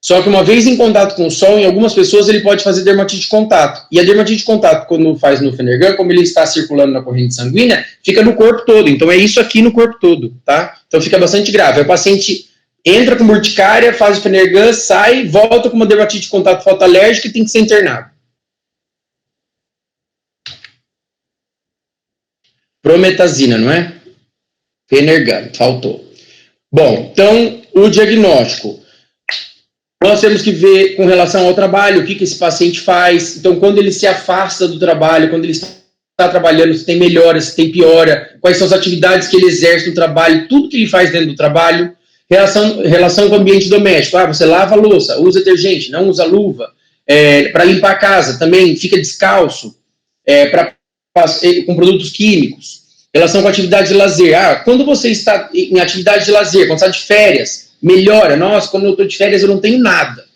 Só que uma vez em contato com o sol, em algumas pessoas ele pode fazer dermatite de contato. E a dermatite de contato, quando faz no Fenergan, como ele está circulando na corrente sanguínea, fica no corpo todo. Então, é isso aqui no corpo todo, tá? Então, fica bastante grave. O paciente entra com urticária, faz o Fenergan, sai, volta com uma dermatite de contato fotoalérgica e tem que ser internado. Prometazina, não é? Fenergan, faltou. Bom, então, o diagnóstico. Nós temos que ver com relação ao trabalho, o que esse paciente faz. Então, quando ele se afasta do trabalho, quando ele está trabalhando, se tem melhora, se tem piora, quais são as atividades que ele exerce no trabalho, tudo que ele faz dentro do trabalho. Relação com o ambiente doméstico. Você lava a louça, usa detergente, não usa luva. Para limpar a casa, também fica descalço, com produtos químicos. Relação com a atividade de lazer. Quando você está em atividade de lazer, quando está de férias, melhora. Nossa, quando eu estou de férias eu não tenho nada.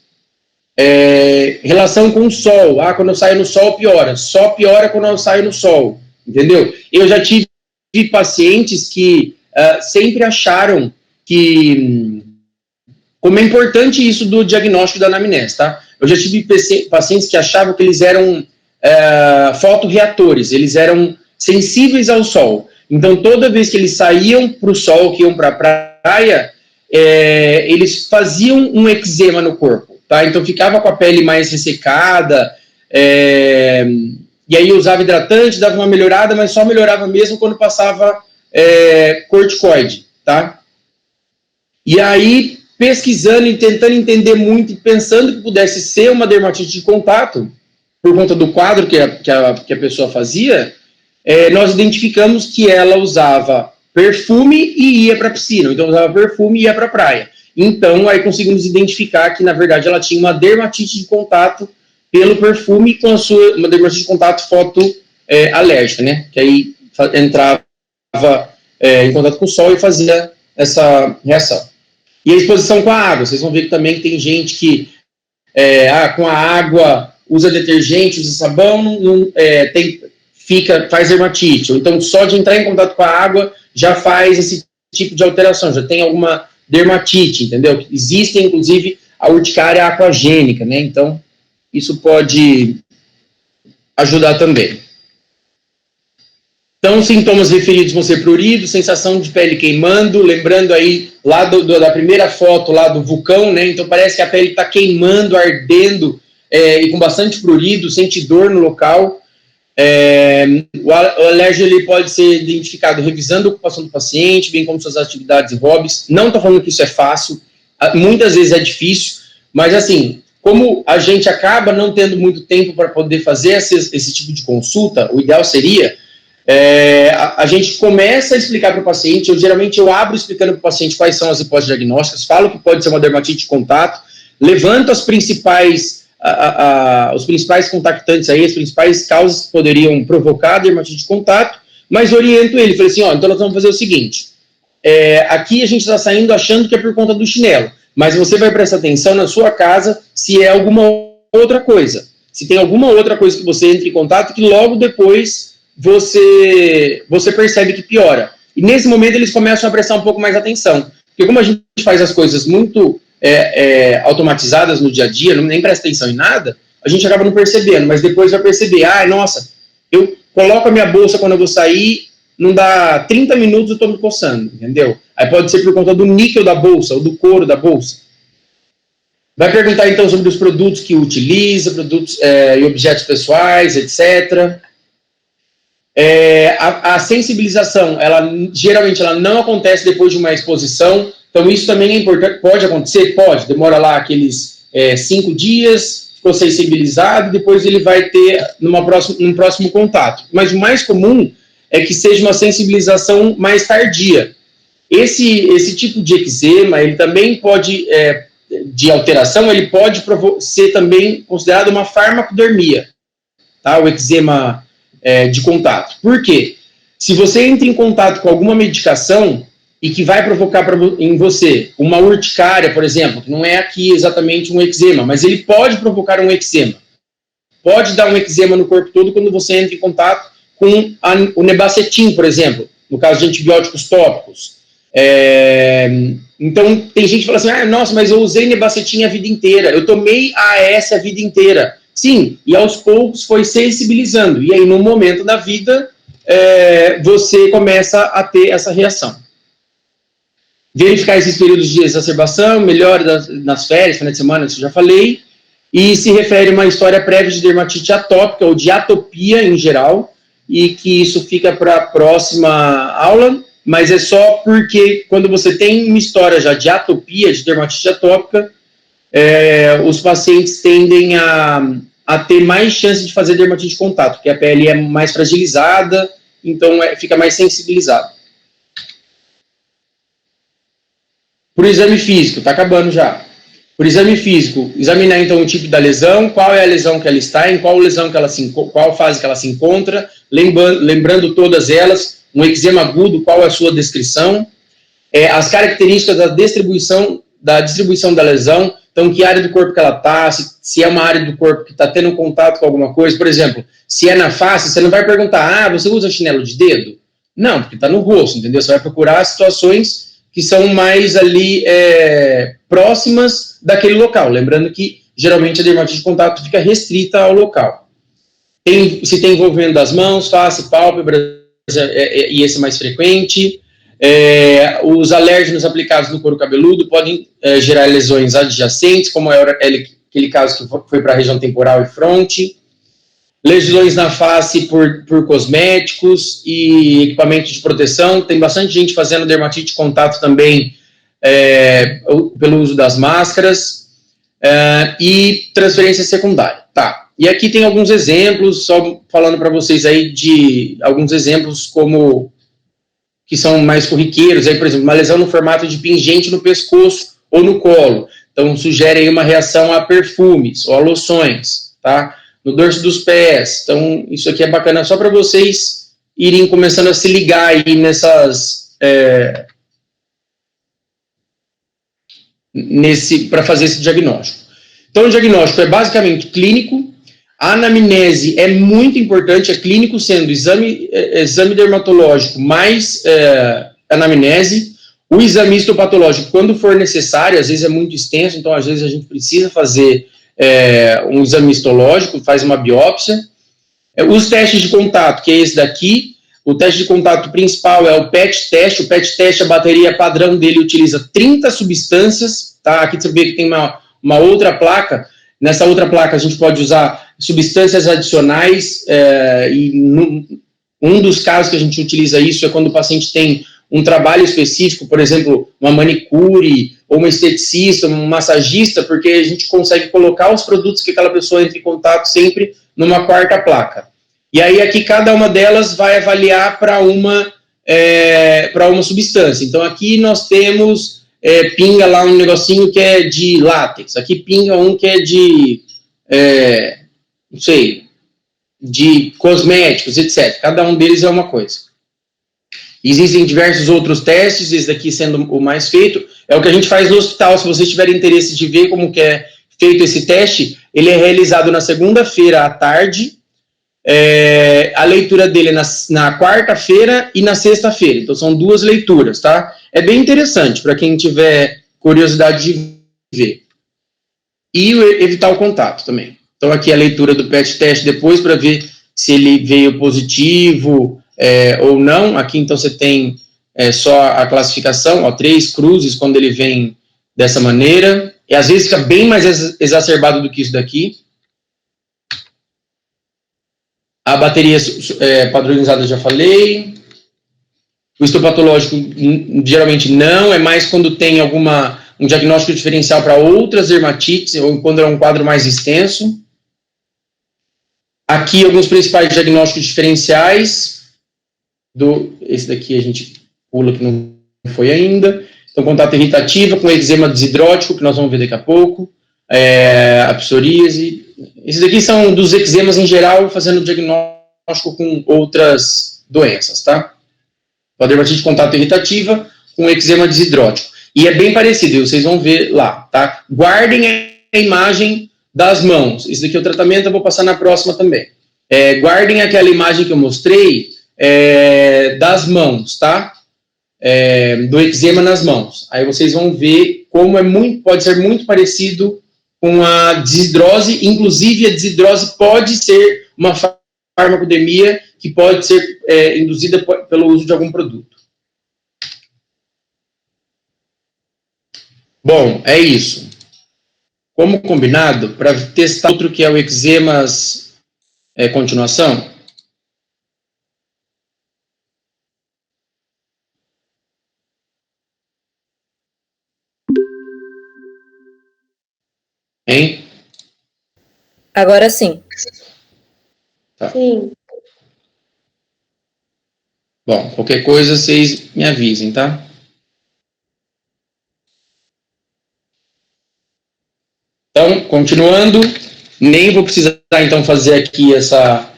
Relação com o sol. Quando eu saio no sol, piora. Só piora quando eu saio no sol. Entendeu? Eu já tive pacientes que sempre acharam que... Como é importante isso do diagnóstico da anamnese, tá? Eu já tive pacientes que achavam que eles eram fotorreatores, eles eram sensíveis ao sol. Então, toda vez que eles saíam para o sol, que iam para a praia, eles faziam um eczema no corpo, tá? Então, ficava com a pele mais ressecada, e aí usava hidratante, dava uma melhorada, mas só melhorava mesmo quando passava corticoide, tá? E aí, pesquisando e tentando entender muito, e pensando que pudesse ser uma dermatite de contato, por conta do quadro que a pessoa fazia, nós identificamos que ela usava perfume e ia para a piscina, então usava perfume e ia para a praia. Então, aí conseguimos identificar que, na verdade, ela tinha uma dermatite de contato pelo perfume com uma dermatite de contato fotoalérgica, né? Que aí entrava em contato com o sol e fazia essa reação. E a exposição com a água, vocês vão ver que também tem gente que com a água usa detergente, usa sabão, faz dermatite. Ou então, só de entrar em contato com a água já faz esse tipo de alteração, já tem alguma dermatite, entendeu? Existe, inclusive, a urticária aquagênica, né? Então, isso pode ajudar também. Então, sintomas referidos vão ser prurido, sensação de pele queimando, lembrando aí lá da primeira foto lá do vulcão, né? Então, parece que a pele está queimando, ardendo, e com bastante prurido, sente dor no local. O alérgico ele pode ser identificado revisando a ocupação do paciente, bem como suas atividades e hobbies. Não estou falando que isso é fácil, muitas vezes é difícil, mas assim, como a gente acaba não tendo muito tempo para poder fazer esse tipo de consulta, o ideal seria a gente começa a explicar para o paciente. Geralmente eu abro explicando para o paciente quais são as hipóteses diagnósticas, falo que pode ser uma dermatite de contato, levanto os principais contactantes aí, as principais causas que poderiam provocar a dermatite de contato, mas oriento ele, falei assim, então nós vamos fazer o seguinte, aqui a gente está saindo achando que é por conta do chinelo, mas você vai prestar atenção na sua casa se é alguma outra coisa, se tem alguma outra coisa que você entre em contato que logo depois você percebe que piora. E nesse momento eles começam a prestar um pouco mais atenção, porque como a gente faz as coisas muito automatizadas no dia a dia, nem presta atenção em nada, a gente acaba não percebendo, mas depois vai perceber, nossa, eu coloco a minha bolsa quando eu vou sair, não dá 30 minutos eu estou me coçando, entendeu? Aí pode ser por conta do níquel da bolsa, ou do couro da bolsa. Vai perguntar então sobre os produtos que utiliza, produtos e objetos pessoais, etc. A sensibilização, geralmente ela não acontece depois de uma exposição, então isso também é importante. Pode acontecer? Pode, demora lá aqueles 5 dias, ficou sensibilizado, depois ele vai ter num próximo contato. Mas o mais comum é que seja uma sensibilização mais tardia. Esse tipo de eczema, ele também pode, de alteração, ele pode ser também considerado uma farmacodermia, tá? O eczema de contato. Por quê? Se você entra em contato com alguma medicação e que vai provocar em você uma urticária, por exemplo, que não é aqui exatamente um eczema, mas ele pode provocar um eczema. Pode dar um eczema no corpo todo quando você entra em contato com o nebacetim, por exemplo, no caso de antibióticos tópicos. Então, tem gente que fala assim, nossa, mas eu usei nebacetim a vida inteira, eu tomei AS a vida inteira. Sim, e aos poucos foi sensibilizando, e aí, num momento da vida, você começa a ter essa reação. Verificar esses períodos de exacerbação, melhora nas férias, final de semana, isso eu já falei, e se refere a uma história prévia de dermatite atópica ou de atopia em geral, e que isso fica para a próxima aula, mas é só porque quando você tem uma história já de atopia, de dermatite atópica, os pacientes tendem a ter mais chance de fazer dermatite de contato, porque a pele é mais fragilizada, então fica mais sensibilizada. Por exame físico, está acabando já. Por exame físico, examinar então o tipo da lesão, qual é a lesão que ela está, em qual fase que ela se encontra, lembrando todas elas, um eczema agudo, qual é a sua descrição, as características da distribuição da lesão, então que área do corpo que ela está, se é uma área do corpo que está tendo contato com alguma coisa, por exemplo, se é na face, você não vai perguntar, você usa chinelo de dedo? Não, porque está no rosto, entendeu? Você vai procurar situações que são mais ali próximas daquele local. Lembrando que, geralmente, a dermatite de contato fica restrita ao local. Se tem envolvendo as mãos, face, pálpebra, e esse é mais frequente. Os alérgenos aplicados no couro cabeludo podem gerar lesões adjacentes, como é aquele caso que foi para a região temporal e fronte. Lesões na face por cosméticos e equipamentos de proteção. Tem bastante gente fazendo dermatite de contato também pelo uso das máscaras. E transferência secundária. Tá. E aqui tem alguns exemplos, só falando para vocês aí de alguns exemplos como que são mais corriqueiros, aí, por exemplo, uma lesão no formato de pingente no pescoço ou no colo. Então, sugere aí uma reação a perfumes ou a loções, tá? No dorso dos pés. Então, isso aqui é bacana só para vocês irem começando a se ligar aí nessas... para fazer esse diagnóstico. Então, o diagnóstico é basicamente clínico. A anamnese é muito importante, é clínico sendo exame dermatológico mais anamnese. O exame histopatológico, quando for necessário, às vezes é muito extenso, então às vezes a gente precisa fazer um exame histológico, faz uma biópsia. Os testes de contato, que é esse daqui, o teste de contato principal é o PET teste. O PET teste, a bateria padrão dele utiliza 30 substâncias, tá? Aqui você vê que tem uma outra placa. Nessa outra placa a gente pode usar substâncias adicionais, um dos casos que a gente utiliza isso é quando o paciente tem um trabalho específico, por exemplo, uma manicure, ou uma esteticista, um massagista, porque a gente consegue colocar os produtos que aquela pessoa entra em contato sempre numa quarta placa. E aí aqui cada uma delas vai avaliar para uma substância. Então aqui nós temos, pinga lá um negocinho que é de látex, aqui pinga um que é de, não sei, de cosméticos, etc. Cada um deles é uma coisa. Existem diversos outros testes, esse daqui sendo o mais feito, é o que a gente faz no hospital. Se vocês tiverem interesse de ver como que é feito esse teste, ele é realizado na segunda-feira à tarde, a leitura dele é na quarta-feira e na sexta-feira, então são 2 leituras, tá? É bem interessante para quem tiver curiosidade de ver. E evitar o contato também. Então aqui a leitura do PET teste depois para ver se ele veio positivo, ou não. Aqui então você tem só a classificação, 3 cruzes quando ele vem dessa maneira, e às vezes fica bem mais exacerbado do que isso daqui. A bateria padronizada eu já falei. O histopatológico geralmente não, é mais quando tem um diagnóstico diferencial para outras dermatites, ou quando é um quadro mais extenso. Aqui alguns principais diagnósticos diferenciais. Esse daqui a gente pula que não foi ainda. Então, contato irritativa com eczema desidrótico, que nós vamos ver daqui a pouco. A psoríase. Esses aqui são dos eczemas em geral, fazendo diagnóstico com outras doenças, tá? A dermatite de contato irritativa com eczema desidrótico. E é bem parecido, vocês vão ver lá, tá? Guardem a imagem das mãos. Esse daqui é o tratamento, eu vou passar na próxima também. Guardem aquela imagem que eu mostrei das mãos, tá? Do eczema nas mãos. Aí vocês vão ver como pode ser muito parecido com a desidrose. Inclusive, a desidrose pode ser uma farmacodemia que pode ser induzida pelo uso de algum produto. Bom, é isso. Como combinado, para testar outro que é o eczemas continuação. Hein? Agora sim. Tá. Sim. Bom, qualquer coisa vocês me avisem, tá? Então, continuando, nem vou precisar então fazer aqui essa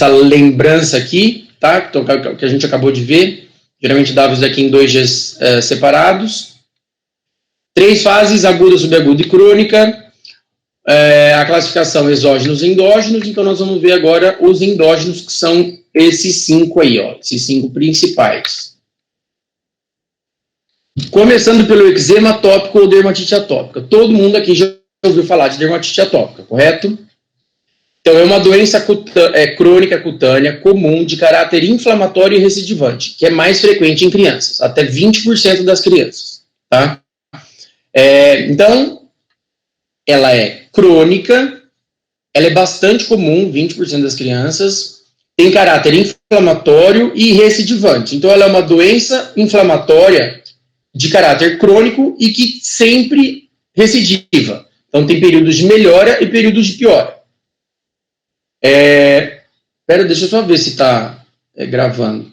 lembrança aqui, tá? Então, que a gente acabou de ver. Geralmente dava isso daqui em 2 dias separados. 3 fases, aguda, subaguda e crônica. A classificação exógenos e endógenos. Então, nós vamos ver agora os endógenos, que são esses 5 aí, ó, esses 5 principais. Começando pelo eczema atópico ou dermatite atópica. Todo mundo aqui já ouviu falar de dermatite atópica, correto? Então, é uma doença crônica cutânea comum de caráter inflamatório e recidivante, que é mais frequente em crianças, até 20% das crianças, tá? Então, ela é crônica, ela é bastante comum, 20% das crianças, tem caráter inflamatório e recidivante. Então, ela é uma doença inflamatória de caráter crônico e que sempre recidiva. Então, tem períodos de melhora e períodos de piora. Espera, deixa eu só ver se está gravando.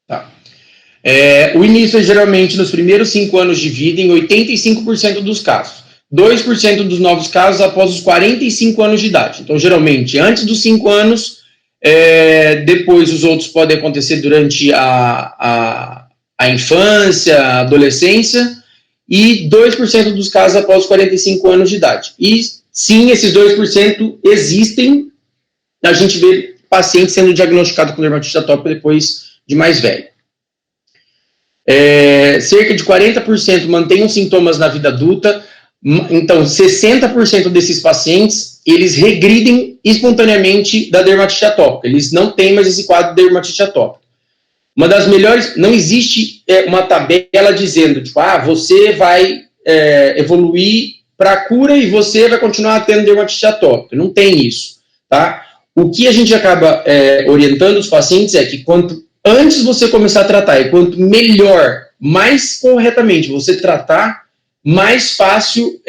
Tá. O início é geralmente nos primeiros 5 anos de vida, em 85% dos casos. 2% dos novos casos após os 45 anos de idade. Então, geralmente, antes dos 5 anos, depois os outros podem acontecer durante a infância, a adolescência, e 2% dos casos após os 45 anos de idade. E, sim, esses 2% existem. A gente vê pacientes sendo diagnosticados com dermatite atópica depois de mais velho. Cerca de 40% mantêm os sintomas na vida adulta. Então, 60% desses pacientes, eles regridem espontaneamente da dermatite atópica. Eles não têm mais esse quadro de dermatite atópica. Uma das melhores, não existe uma tabela dizendo, tipo, você vai evoluir para a cura e você vai continuar tendo dermatite atópica. Não tem isso, tá? O que a gente acaba orientando os pacientes é que quanto antes você começar a tratar e quanto melhor, mais corretamente você tratar, mais fácil,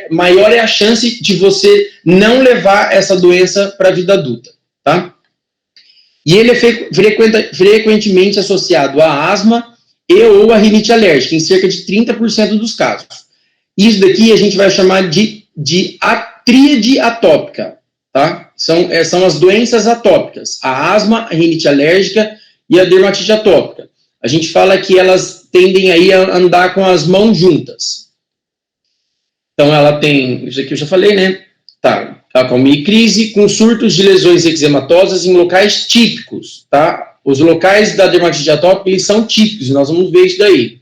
maior é a chance de você não levar essa doença para a vida adulta, tá? E ele é frequentemente associado à asma e ou à rinite alérgica, em cerca de 30% dos casos. Isso daqui a gente vai chamar de a tríade atópica, tá? São as doenças atópicas, a asma, a rinite alérgica e a dermatite atópica. A gente fala que elas tendem aí a andar com as mãos juntas. Então, ela tem, isso aqui eu já falei, né? Tá, acalmia e crise com surtos de lesões eczematosas em locais típicos, tá? Os locais da dermatite atópica, eles são típicos, nós vamos ver isso daí.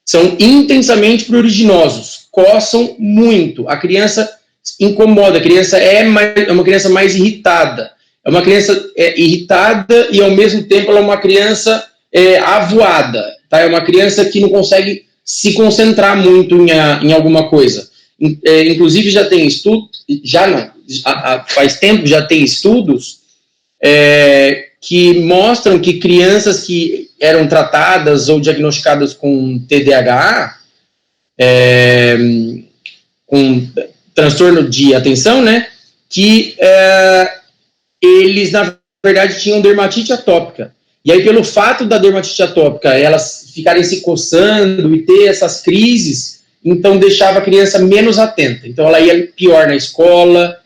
São intensamente pruriginosos, coçam muito, a criança incomoda, a criança é uma criança mais irritada, é uma criança irritada e, ao mesmo tempo, ela é uma criança avoada, tá? É uma criança que não consegue se concentrar muito em alguma coisa. Inclusive, já tem estudos, faz tempo já tem estudos que mostram que crianças que eram tratadas ou diagnosticadas com TDAH, com transtorno de atenção, né, que eles, na verdade, tinham dermatite atópica. E aí, pelo fato da dermatite atópica, elas ficarem se coçando e ter essas crises, então deixava a criança menos atenta. Então, ela ia pior na escola,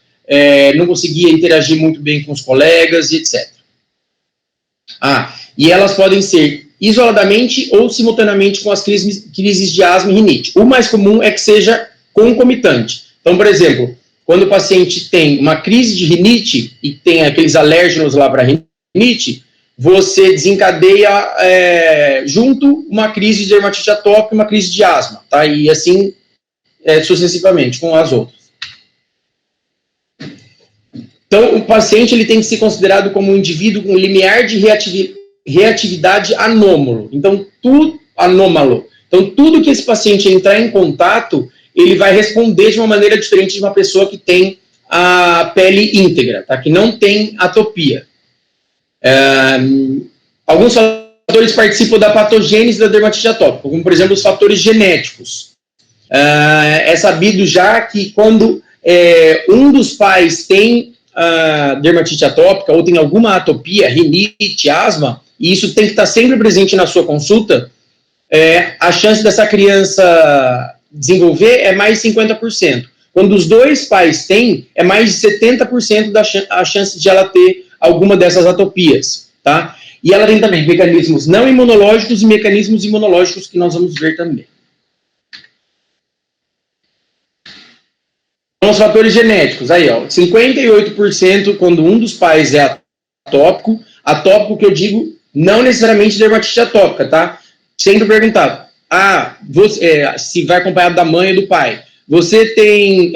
não conseguia interagir muito bem com os colegas, e etc. E elas podem ser isoladamente ou simultaneamente com as crises de asma e rinite. O mais comum é que seja concomitante. Então, por exemplo, quando o paciente tem uma crise de rinite e tem aqueles alérgenos lá para rinite, você desencadeia junto uma crise de dermatite atópica e uma crise de asma, tá? E assim sucessivamente com as outras. Então, o paciente ele tem que ser considerado como um indivíduo com limiar de reatividade anômalo. Então, tudo que esse paciente entrar em contato, ele vai responder de uma maneira diferente de uma pessoa que tem a pele íntegra, tá? Que não tem atopia. Alguns fatores participam da patogênese da dermatite atópica, como, por exemplo, os fatores genéticos. É sabido já que quando um dos pais tem dermatite atópica ou tem alguma atopia, rinite, asma, e isso tem que estar sempre presente na sua consulta, a chance dessa criança desenvolver é mais de 50%. Quando os dois pais têm, é mais de 70% a chance de ela ter alguma dessas atopias, tá? E ela tem também mecanismos não imunológicos e mecanismos imunológicos que nós vamos ver também. Então, os fatores genéticos, aí, ó, 58% quando um dos pais é atópico que eu digo, não necessariamente dermatite atópica, tá? Sempre perguntado, se vai acompanhado da mãe ou do pai. Você tem,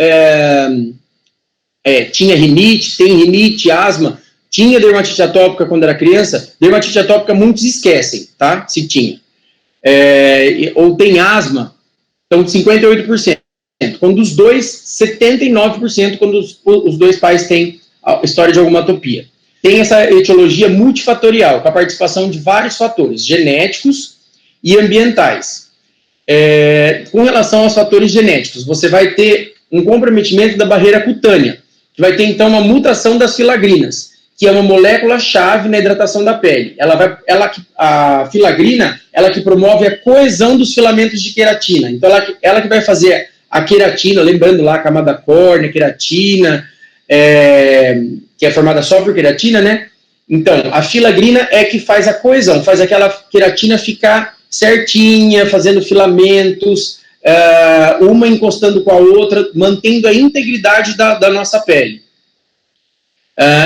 tinha rinite, tem rinite, asma, tinha dermatite atópica quando era criança? Dermatite atópica muitos esquecem, tá? Se tinha. Ou tem asma, então 58%. Quando os dois, 79% quando os dois pais têm a história de alguma atopia. Tem essa etiologia multifatorial, com a participação de vários fatores, genéticos e ambientais. Com relação aos fatores genéticos, você vai ter um comprometimento da barreira cutânea, que vai ter, então, uma mutação das filagrinas, que é uma molécula-chave na hidratação da pele. A filagrina, ela que promove a coesão dos filamentos de queratina. Então, ela que vai fazer a queratina, lembrando lá a camada córnea, queratina, que é formada só por queratina, né? Então, a filagrina é que faz a coesão, faz aquela queratina ficar certinha, fazendo filamentos, uma encostando com a outra, mantendo a integridade da nossa pele.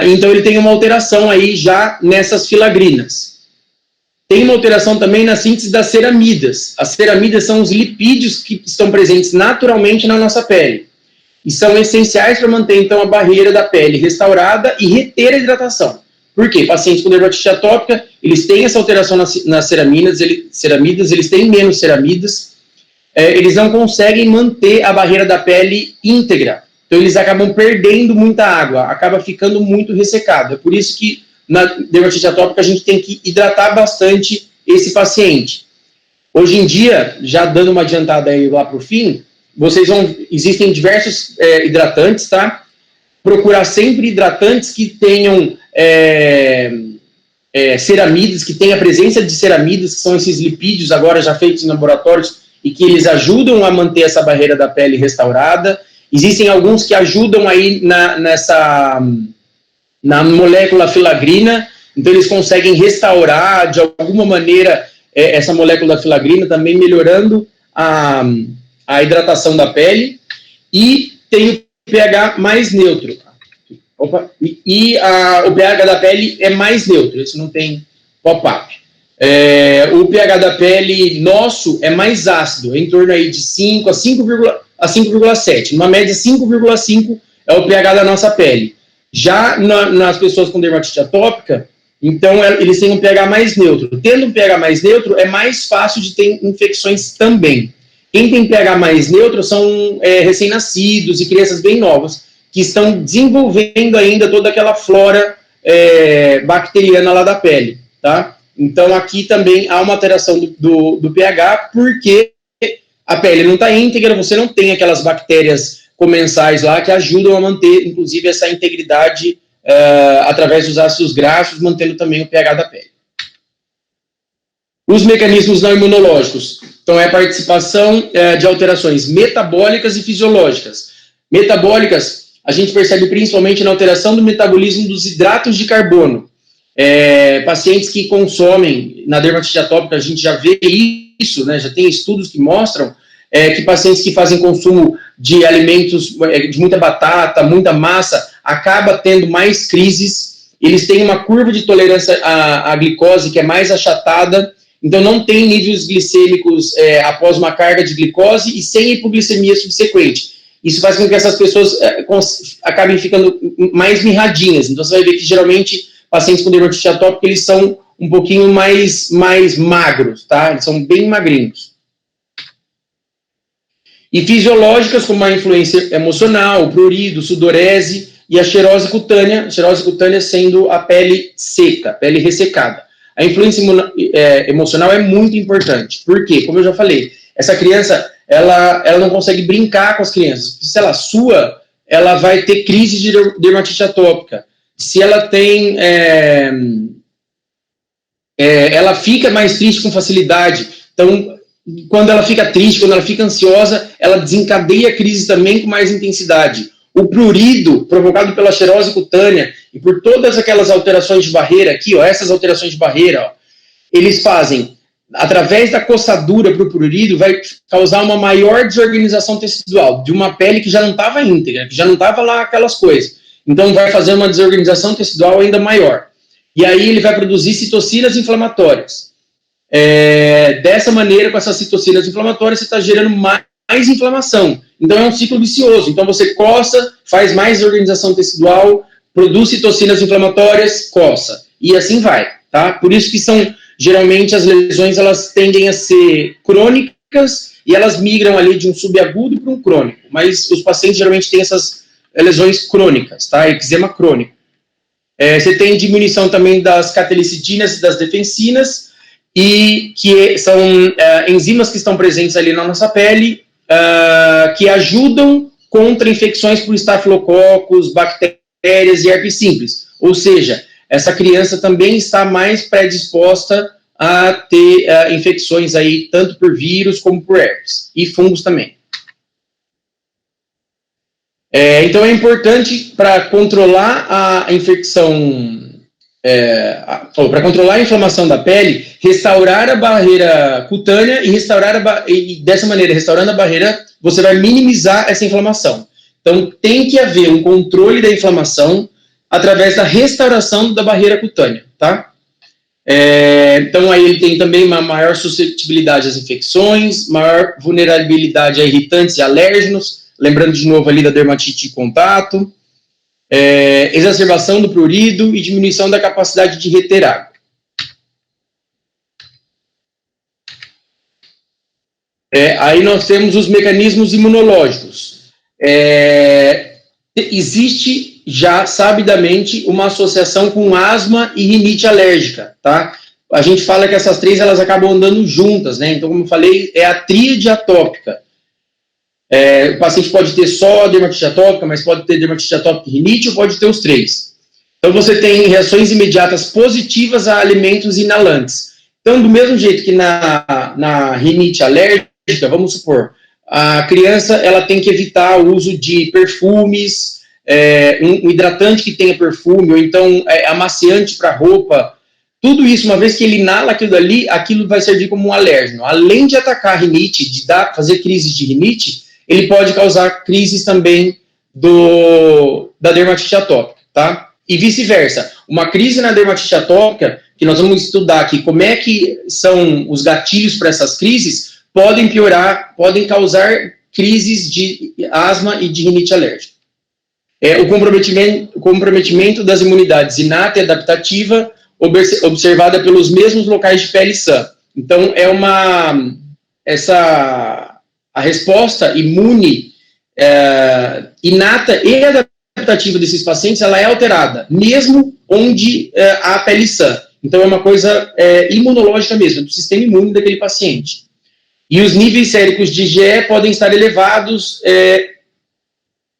Então, ele tem uma alteração aí já nessas filagrinas. Tem uma alteração também na síntese das ceramidas. As ceramidas são os lipídios que estão presentes naturalmente na nossa pele. E são essenciais para manter, então, a barreira da pele restaurada e reter a hidratação. Por quê? Pacientes com dermatite atópica, eles têm essa alteração nas ceramidas, eles têm menos ceramidas, eles não conseguem manter a barreira da pele íntegra. Então, eles acabam perdendo muita água, acaba ficando muito ressecado. É por isso que, na dermatite atópica, a gente tem que hidratar bastante esse paciente. Hoje em dia, já dando uma adiantada aí lá para o fim, existem diversos hidratantes, tá? Procurar sempre hidratantes que tenham ceramidas, que tenham a presença de ceramidas, que são esses lipídios agora já feitos em laboratórios e que eles ajudam a manter essa barreira da pele restaurada. Existem alguns que ajudam aí na molécula filagrina, então eles conseguem restaurar de alguma maneira essa molécula molécula também melhorando a hidratação da pele, e tem o pH mais neutro. O pH da pele é mais neutro, esse não tem pop-up. O pH da pele nosso é mais ácido, em torno aí de 5 a 5,7. Numa média, 5,5 é o pH da nossa pele. Já nas pessoas com dermatite atópica, então eles têm um pH mais neutro. Tendo um pH mais neutro, é mais fácil de ter infecções também. Quem tem pH mais neutro são recém-nascidos e crianças bem novas, que estão desenvolvendo ainda toda aquela flora bacteriana lá da pele, tá? Então, aqui também há uma alteração do pH, porque a pele não está íntegra, você não tem aquelas bactérias comensais lá que ajudam a manter, inclusive, essa integridade através dos ácidos graxos, mantendo também o pH da pele. Os mecanismos não imunológicos. Então, é a participação de alterações metabólicas e fisiológicas. Metabólicas, a gente percebe principalmente na alteração do metabolismo dos hidratos de carbono. Pacientes que consomem, na dermatite atópica, a gente já vê isso, né? Já tem estudos que mostram que pacientes que fazem consumo de alimentos, de muita batata, muita massa, acaba tendo mais crises. Eles têm uma curva de tolerância à glicose que é mais achatada, então não tem níveis glicêmicos após uma carga de glicose e sem hipoglicemia subsequente. Isso faz com que essas pessoas acabem ficando mais mirradinhas. Então você vai ver que geralmente pacientes com dermatite atópica, eles são um pouquinho mais magros, tá? Eles são bem magrinhos. E fisiológicas, como a influência emocional, o prurido, sudorese e a xerose cutânea sendo a pele seca, pele ressecada. A influência emocional é muito importante. Por quê? Como eu já falei, essa criança, ela não consegue brincar com as crianças. Se ela sua, ela vai ter crise de dermatite atópica. Se ela tem... ela fica mais triste com facilidade. Então, quando ela fica triste, quando ela fica ansiosa, ela desencadeia a crise também com mais intensidade. O prurido, provocado pela xerose cutânea e por todas aquelas alterações de barreira aqui, ó, essas alterações de barreira, ó, eles fazem, através da coçadura para o prurido, vai causar uma maior desorganização tecidual, de uma pele que já não estava íntegra, que já não estava lá aquelas coisas. Então, vai fazer uma desorganização tecidual ainda maior. E aí, ele vai produzir citocinas inflamatórias. Dessa maneira, com essas citocinas inflamatórias, você está gerando mais inflamação. Então, é um ciclo vicioso. Então, você coça, faz mais desorganização tecidual, produz citocinas inflamatórias, coça. E assim vai, tá? Por isso que geralmente, as lesões, elas tendem a ser crônicas e elas migram ali de um subagudo para um crônico, mas os pacientes geralmente têm essas lesões crônicas, tá? Eczema crônico. Você tem diminuição também das catelicidinas e das defensinas, e que são enzimas que estão presentes ali na nossa pele, que ajudam contra infecções por estafilococos, bactérias e herpes simples. Ou seja, essa criança também está mais predisposta a ter infecções aí, tanto por vírus como por herpes, e fungos também. Então é importante para controlar a infecção, para controlar a inflamação da pele, restaurar a barreira cutânea e dessa maneira, restaurando a barreira, você vai minimizar essa inflamação. Então tem que haver um controle da inflamação através da restauração da barreira cutânea, tá? Então aí ele tem também uma maior suscetibilidade às infecções, maior vulnerabilidade a irritantes e alérgenos, lembrando de novo ali da dermatite de contato, exacerbação do prurido e diminuição da capacidade de reter água. Aí nós temos os mecanismos imunológicos. Existe já sabidamente uma associação com asma e rinite alérgica, tá? A gente fala que essas três elas acabam andando juntas, né? Então, como eu falei, é a tríade atópica. O paciente pode ter só dermatite atópica, mas pode ter dermatite atópica e rinite, ou pode ter os três. Então, você tem reações imediatas positivas a alimentos inalantes. Então, do mesmo jeito que na rinite alérgica, vamos supor, a criança ela tem que evitar o uso de perfumes, um hidratante que tenha perfume, ou então amaciante para roupa. Tudo isso, uma vez que ele inala aquilo ali, aquilo vai servir como um alérgeno. Além de atacar a rinite, de fazer crises de rinite, ele pode causar crises também da dermatite atópica, tá? E vice-versa. Uma crise na dermatite atópica, que nós vamos estudar aqui como é que são os gatilhos para essas crises, podem piorar, podem causar crises de asma e de rinite alérgica. O comprometimento das imunidades inata e adaptativa, observada pelos mesmos locais de pele sã. Então, a resposta imune inata e adaptativa desses pacientes, ela é alterada, mesmo onde há pele sã. Então, é uma coisa imunológica mesmo, do sistema imune daquele paciente. E os níveis séricos de IgE podem estar elevados.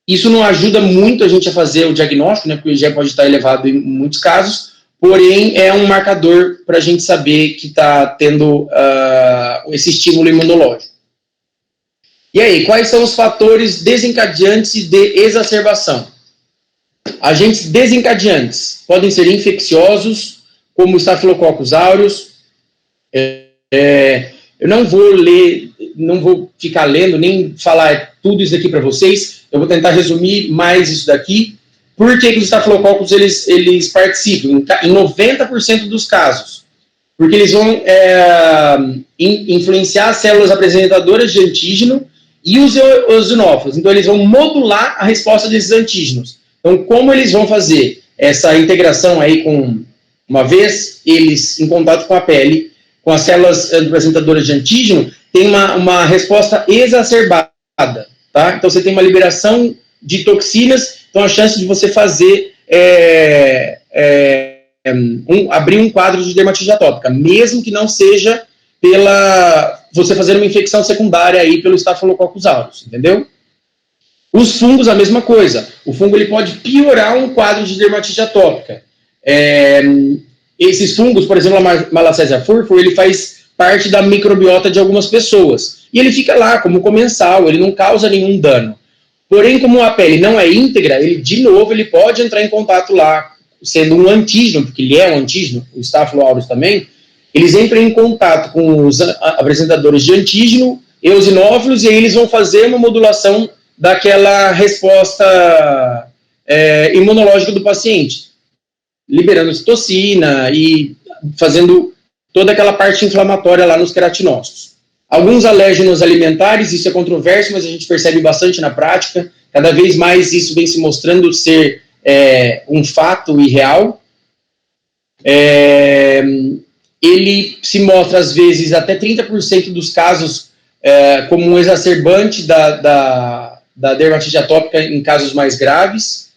Isso não ajuda muito a gente a fazer o diagnóstico, né, porque o IgE pode estar elevado em muitos casos, porém é um marcador para a gente saber que está tendo esse estímulo imunológico. E aí, quais são os fatores desencadeantes de exacerbação? Agentes desencadeantes podem ser infecciosos, como o Staphylococcus aureus. Eu não vou ficar lendo, nem falar tudo isso aqui para vocês. Eu vou tentar resumir mais isso daqui. Por que os Staphylococcus eles participam? Em 90% dos casos. Porque eles vão influenciar as células apresentadoras de antígeno e os eosinófilos. Então, eles vão modular a resposta desses antígenos. Então, como eles vão fazer essa integração aí uma vez eles em contato com a pele, com as células apresentadoras de antígeno, tem uma resposta exacerbada, tá? Então, você tem uma liberação de toxinas, então a chance de você fazer abrir um quadro de dermatite atópica, mesmo que não seja você fazer uma infecção secundária aí pelo Staphylococcus aureus, entendeu? Os fungos, a mesma coisa. O fungo ele pode piorar um quadro de dermatite atópica. Esses fungos, por exemplo, a Malassezia furfur, ele faz parte da microbiota de algumas pessoas. E ele fica lá como comensal, ele não causa nenhum dano. Porém, como a pele não é íntegra, ele pode entrar em contato lá, sendo um antígeno, porque ele é um antígeno, o Staphylo aureus também, eles entram em contato com os apresentadores de antígeno, eosinófilos, e aí eles vão fazer uma modulação daquela resposta imunológica do paciente, liberando citocina e fazendo toda aquela parte inflamatória lá nos queratinócitos. Alguns alérgenos alimentares, isso é controverso, mas a gente percebe bastante na prática, cada vez mais isso vem se mostrando ser um fato e real. Ele se mostra, às vezes, até 30% dos casos como um exacerbante da dermatite atópica em casos mais graves.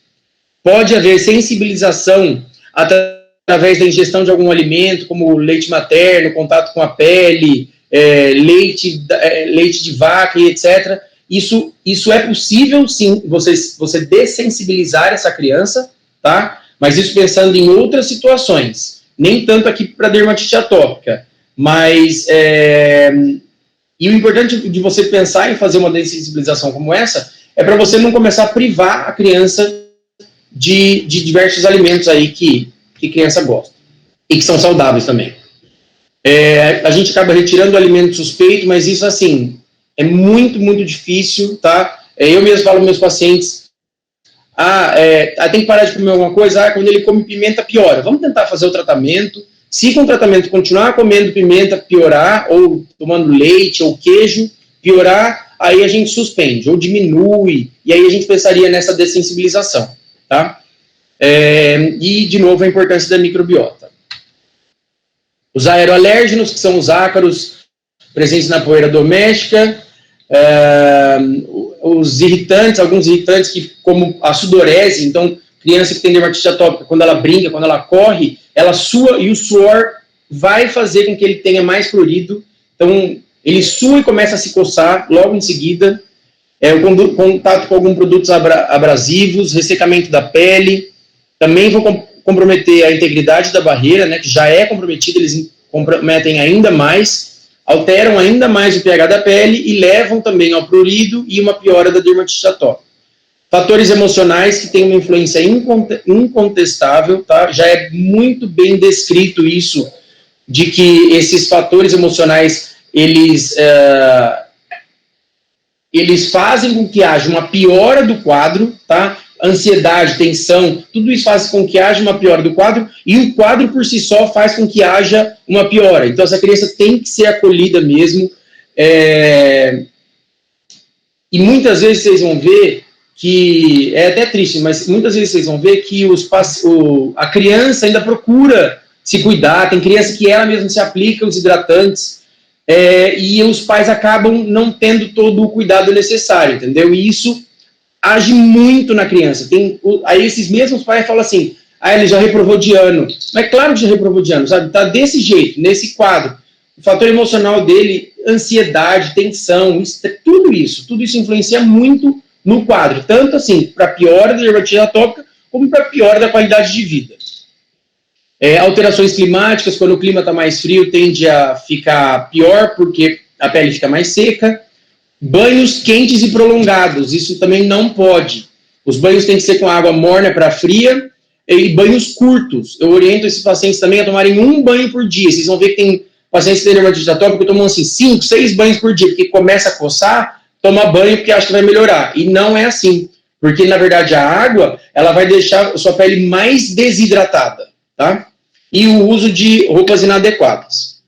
Pode haver sensibilização através da ingestão de algum alimento, como leite materno, contato com a pele, leite de vaca e etc. Isso é possível, sim, você dessensibilizar essa criança, tá? Mas isso pensando em outras situações, nem tanto aqui para dermatite atópica, mas e o importante de você pensar em fazer uma dessensibilização como essa é para você não começar a privar a criança de diversos alimentos aí que criança gosta e que são saudáveis também. A gente acaba retirando o alimento suspeito, mas isso, assim, é muito, muito difícil, tá? Eu mesmo falo para meus pacientes, tem que parar de comer alguma coisa, quando ele come pimenta, piora. Vamos tentar fazer o tratamento. Se com o tratamento continuar comendo pimenta, piorar, ou tomando leite ou queijo, piorar, aí a gente suspende, ou diminui, e aí a gente pensaria nessa dessensibilização, tá? E, de novo, a importância da microbiota. Os aeroalérgenos, que são os ácaros presentes na poeira doméstica, os irritantes, alguns irritantes como a sudorese, então, criança que tem dermatite atópica, quando ela brinca, quando ela corre, ela sua e o suor vai fazer com que ele tenha mais prurido, então, ele sua e começa a se coçar logo em seguida, o contato com alguns produtos abrasivos, ressecamento da pele, também vão comprometer a integridade da barreira, né, que já é comprometida, eles comprometem ainda mais, alteram ainda mais o pH da pele e levam também ao prurido e uma piora da dermatite atópica. Fatores emocionais que têm uma influência incontestável, tá? Já é muito bem descrito isso, de que esses fatores emocionais, eles fazem com que haja uma piora do quadro, tá? Ansiedade, tensão, tudo isso faz com que haja uma piora do quadro, e o quadro por si só faz com que haja uma piora. Então, essa criança tem que ser acolhida mesmo, e muitas vezes vocês vão ver que, é até triste, mas muitas vezes vocês vão ver que a criança ainda procura se cuidar, tem criança que ela mesma se aplica os hidratantes, e os pais acabam não tendo todo o cuidado necessário, entendeu? E isso age muito na criança. Aí esses mesmos pais falam assim, ele já reprovou de ano. Mas claro que já reprovou de ano, sabe? Tá desse jeito, nesse quadro. O fator emocional dele, ansiedade, tensão, tudo isso influencia muito no quadro. Tanto assim, para piora da dermatite atópica, como para piora da qualidade de vida. Alterações climáticas, quando o clima está mais frio, tende a ficar pior, porque a pele fica mais seca. Banhos quentes e prolongados, isso também não pode. Os banhos têm que ser com água morna para fria, e banhos curtos. Eu oriento esses pacientes também a tomarem um banho por dia. Vocês vão ver que tem pacientes que têm dermatite atópica que tomam assim 5, 6 banhos por dia, porque começa a coçar, toma banho porque acha que vai melhorar. E não é assim, porque na verdade a água, ela vai deixar a sua pele mais desidratada, tá? E o uso de roupas inadequadas.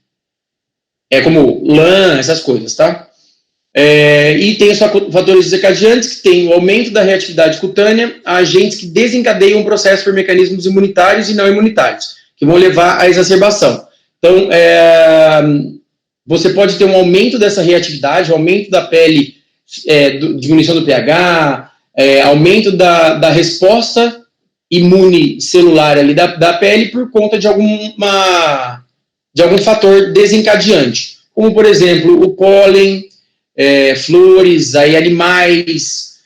Como lã, essas coisas, tá? E tem os fatores desencadeantes, que tem o aumento da reatividade cutânea a agentes que desencadeiam o processo por mecanismos imunitários e não imunitários, que vão levar à exacerbação. Então, você pode ter um aumento dessa reatividade, aumento da pele, diminuição do pH, aumento da resposta imune celular ali da pele por conta de algum fator desencadeante, como, por exemplo, o pólen, flores, aí animais,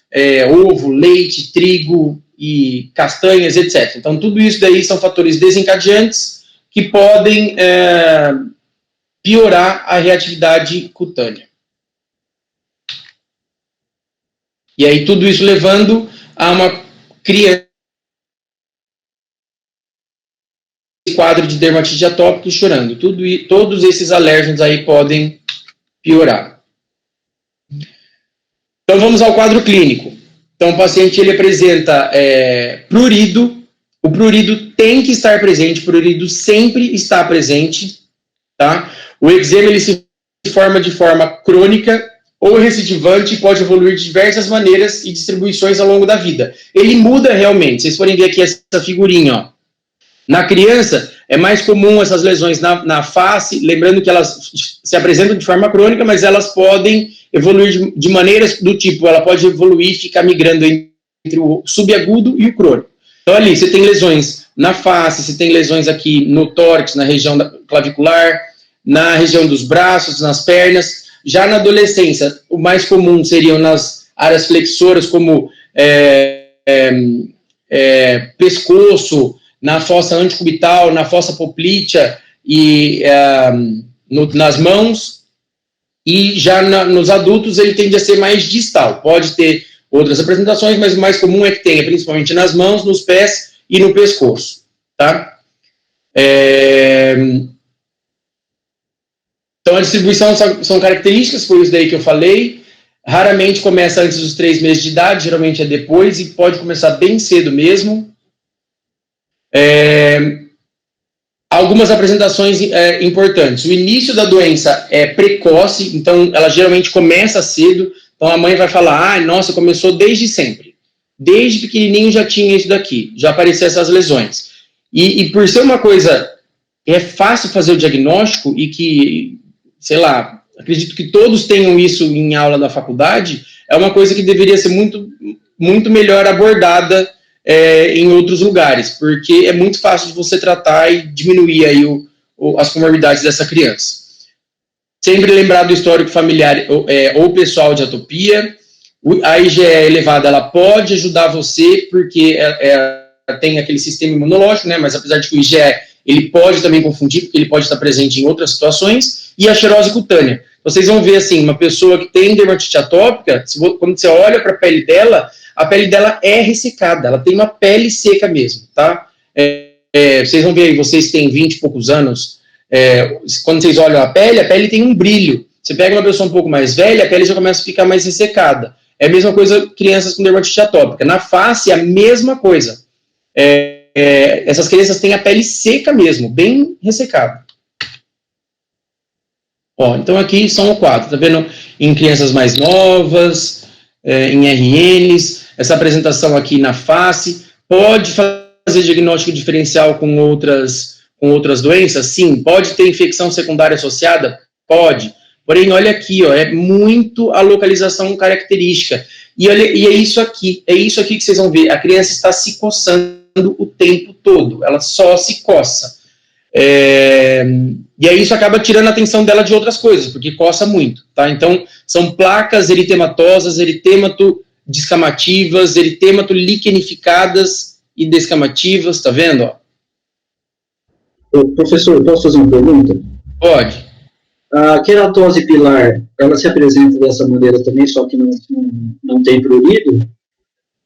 ovo, leite, trigo e castanhas, etc. Então, tudo isso daí são fatores desencadeantes que podem piorar a reatividade cutânea. E aí, tudo isso levando a uma criança quadro de dermatite atópica e chorando. Todos esses alérgenos aí podem piorar. Então, vamos ao quadro clínico. Então, o paciente ele apresenta prurido. O prurido tem que estar presente, o prurido sempre está presente, tá? O eczema ele se forma de forma crônica ou recidivante e pode evoluir de diversas maneiras e distribuições ao longo da vida. Ele muda realmente. Vocês forem ver aqui essa figurinha, ó. Na criança, é mais comum essas lesões na face, lembrando que elas se apresentam de forma crônica, mas elas podem evoluir de maneiras do tipo, ela pode evoluir e ficar migrando entre o subagudo e o crônico. Então, ali, você tem lesões na face, você tem lesões aqui no tórax, na região clavicular, na região dos braços, nas pernas. Já na adolescência, o mais comum seriam nas áreas flexoras, como pescoço, na fossa antecubital, na fossa poplítea e nas mãos. E já nos adultos ele tende a ser mais distal. Pode ter outras apresentações, mas o mais comum é que tenha, principalmente nas mãos, nos pés e no pescoço. Tá? Então, a distribuição são características, foi isso daí que eu falei. Raramente começa antes dos 3 meses de idade, geralmente é depois, e pode começar bem cedo mesmo. Algumas apresentações importantes. O início da doença é precoce, então ela geralmente começa cedo. Então, a mãe vai falar, nossa, começou desde sempre. Desde pequenininho já tinha isso daqui, já apareciam essas lesões. E por ser uma coisa, é fácil fazer o diagnóstico e que, sei lá, acredito que todos tenham isso em aula da faculdade, é uma coisa que deveria ser muito, muito melhor abordada em outros lugares, porque é muito fácil de você tratar e diminuir aí as comorbidades dessa criança. Sempre lembrar do histórico familiar ou pessoal de atopia. A IgE elevada, ela pode ajudar você, porque tem aquele sistema imunológico, né, mas apesar de que o IgE, ele pode também confundir, porque ele pode estar presente em outras situações, e a xerose cutânea. Vocês vão ver, assim, uma pessoa que tem dermatite atópica, quando você olha para a pele dela é ressecada, ela tem uma pele seca mesmo, tá? Vocês vão ver aí, vocês têm 20 e poucos anos, quando vocês olham a pele tem um brilho. Você pega uma pessoa um pouco mais velha, a pele já começa a ficar mais ressecada. É a mesma coisa crianças com dermatite atópica. Na face é a mesma coisa. Essas crianças têm a pele seca mesmo, bem ressecada. Então aqui são o quadro, tá vendo? Em crianças mais novas, em RNs, essa apresentação aqui na face, pode fazer diagnóstico diferencial com outras doenças? Sim. Pode ter infecção secundária associada? Pode. Porém, olha aqui, é muito a localização característica. E é isso aqui que vocês vão ver, a criança está se coçando o tempo todo, ela só se coça. E aí isso acaba tirando a atenção dela de outras coisas, porque coça muito, tá? Então, são placas eritematosas, eritemato descamativas, eritemato liquenificadas e descamativas, tá vendo? Professor, posso fazer uma pergunta? Pode. A queratose pilar, ela se apresenta dessa maneira também, só que não tem prurido?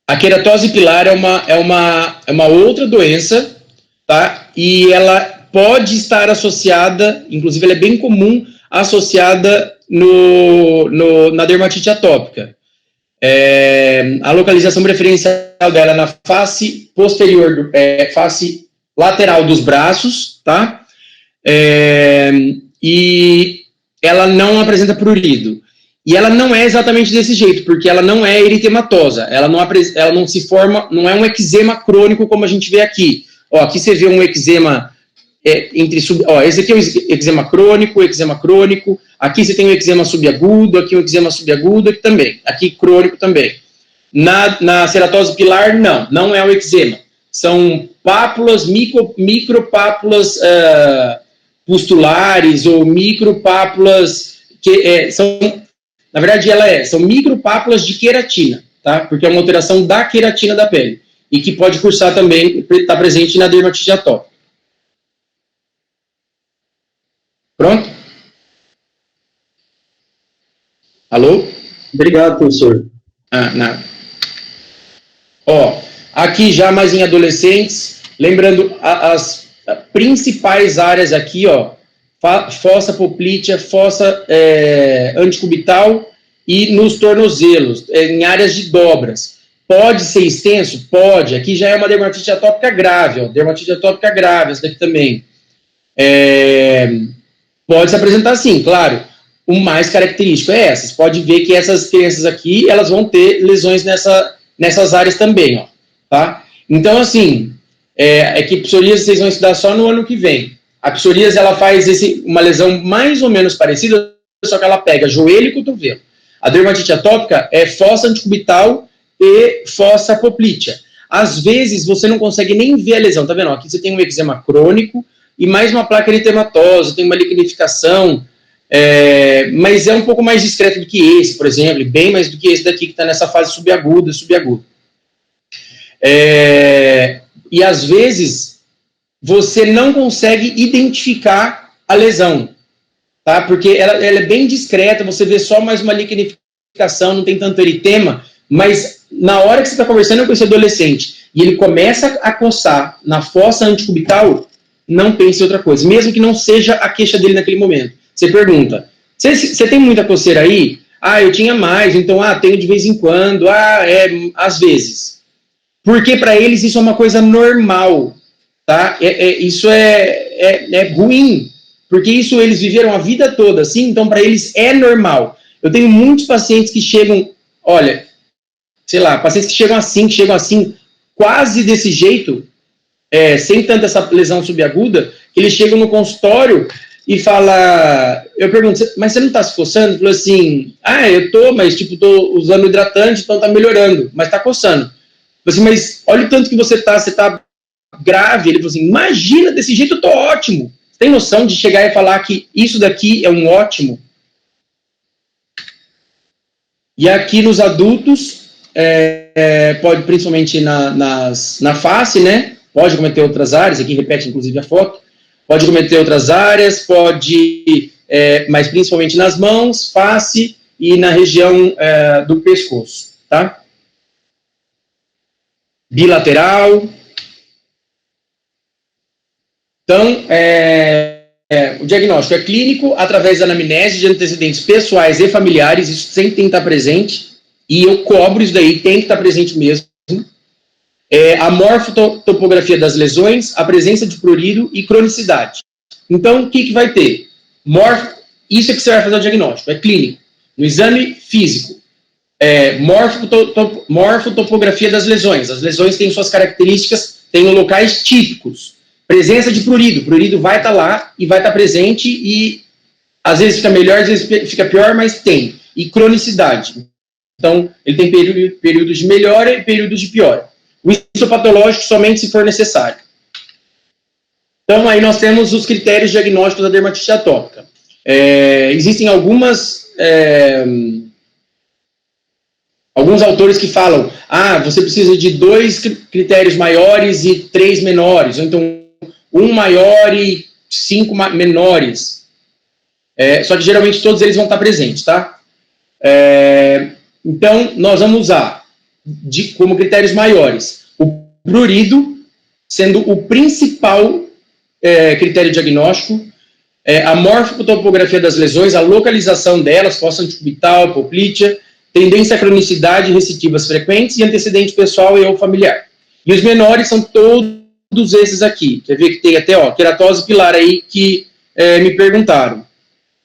A queratose pilar é uma outra doença, tá? E ela pode estar associada, inclusive ela é bem comum, associada na dermatite atópica. A localização preferencial dela é na face posterior, face lateral dos braços, tá? E ela não apresenta prurido. E ela não é exatamente desse jeito, porque ela não é eritematosa, ela não se forma, não é um eczema crônico como a gente vê aqui. Aqui você vê um eczema esse aqui é um eczema crônico, aqui você tem um eczema subagudo, aqui um eczema subagudo, aqui também, aqui crônico também. Na ceratose pilar, não é o eczema, são pápulas, micropápulas pustulares ou micropápulas que são, na verdade são micropápulas de queratina, tá? Porque é uma alteração da queratina da pele e que pode cursar também, está presente na dermatite atópica. Pronto? Alô? Obrigado, professor. Nada. Aqui já mais em adolescentes, lembrando as principais áreas aqui, fossa poplítea, fossa antecubital e nos tornozelos, em áreas de dobras. Pode ser extenso? Pode. Aqui já é uma dermatite atópica grave, dermatite atópica grave, essa daqui também. Pode se apresentar sim, claro. O mais característico é essa. Você pode ver que essas crianças aqui, elas vão ter lesões nessas áreas também, tá? Então, assim, é que psoríase vocês vão estudar só no ano que vem. A psoríase, ela faz uma lesão mais ou menos parecida, só que ela pega joelho e cotovelo. A dermatite atópica é fossa antecubital e fossa poplítea. Às vezes, você não consegue nem ver a lesão, tá vendo? Aqui você tem um eczema crônico e mais uma placa eritematosa, tem uma liquenificação, mas é um pouco mais discreto do que esse, por exemplo, bem mais do que esse daqui, que está nessa fase subaguda. E às vezes, você não consegue identificar a lesão, tá? Porque ela é bem discreta, você vê só mais uma liquenificação, não tem tanto eritema, mas na hora que você está conversando com esse adolescente e ele começa a coçar na fossa antecubital, não pense em outra coisa, mesmo que não seja a queixa dele naquele momento. Você pergunta, você tem muita coceira aí? Eu tinha mais, então, tenho de vez em quando, às vezes. Porque para eles isso é uma coisa normal, tá? Isso é ruim, porque isso eles viveram a vida toda assim, então para eles é normal. Eu tenho muitos pacientes que chegam, olha, sei lá, pacientes que chegam assim, quase desse jeito, sem tanta essa lesão subaguda, eles chegam no consultório e fala, eu pergunto, mas você não está se coçando? Ele falou assim, eu tô, mas tipo, tô usando hidratante, então tá melhorando, mas tá coçando. Eu falei assim, mas olha o tanto que você tá grave. Ele falou assim, imagina, desse jeito eu tô ótimo. Você tem noção de chegar e falar que isso daqui é um ótimo? E aqui nos adultos, pode principalmente na face, né? Pode cometer outras áreas, aqui repete inclusive a foto, pode cometer outras áreas, mas principalmente nas mãos, face e na região do pescoço, tá? Bilateral. Então, o diagnóstico é clínico, através da anamnese de antecedentes pessoais e familiares, isso sempre tem que estar presente, e eu cobro isso daí, tem que estar presente mesmo. A morfotopografia das lesões, a presença de prurido e cronicidade. Então, o que vai ter? Isso é que você vai fazer o diagnóstico, é clínico. No exame físico, morfotopografia das lesões. As lesões têm suas características, têm locais típicos. Presença de prurido vai estar lá e vai estar presente e às vezes fica melhor, às vezes fica pior, mas tem. E cronicidade. Então, ele tem períodos de melhora e períodos de piora. O histopatológico somente se for necessário. Então, aí nós temos os critérios diagnósticos da dermatite atópica. Existem alguns autores que falam, você precisa de 2 critérios maiores e 3 menores, ou então 1 maior e 5 menores. Só que geralmente todos eles vão estar presentes, tá? Então, nós vamos usar como critérios maiores o prurido, sendo o principal critério diagnóstico, a morfotopografia das lesões, a localização delas, fossa antecubital, poplítea, tendência à cronicidade, recidivas frequentes e antecedente pessoal e ou familiar. E os menores são todos esses aqui. Quer ver que tem até, queratose pilar aí que me perguntaram.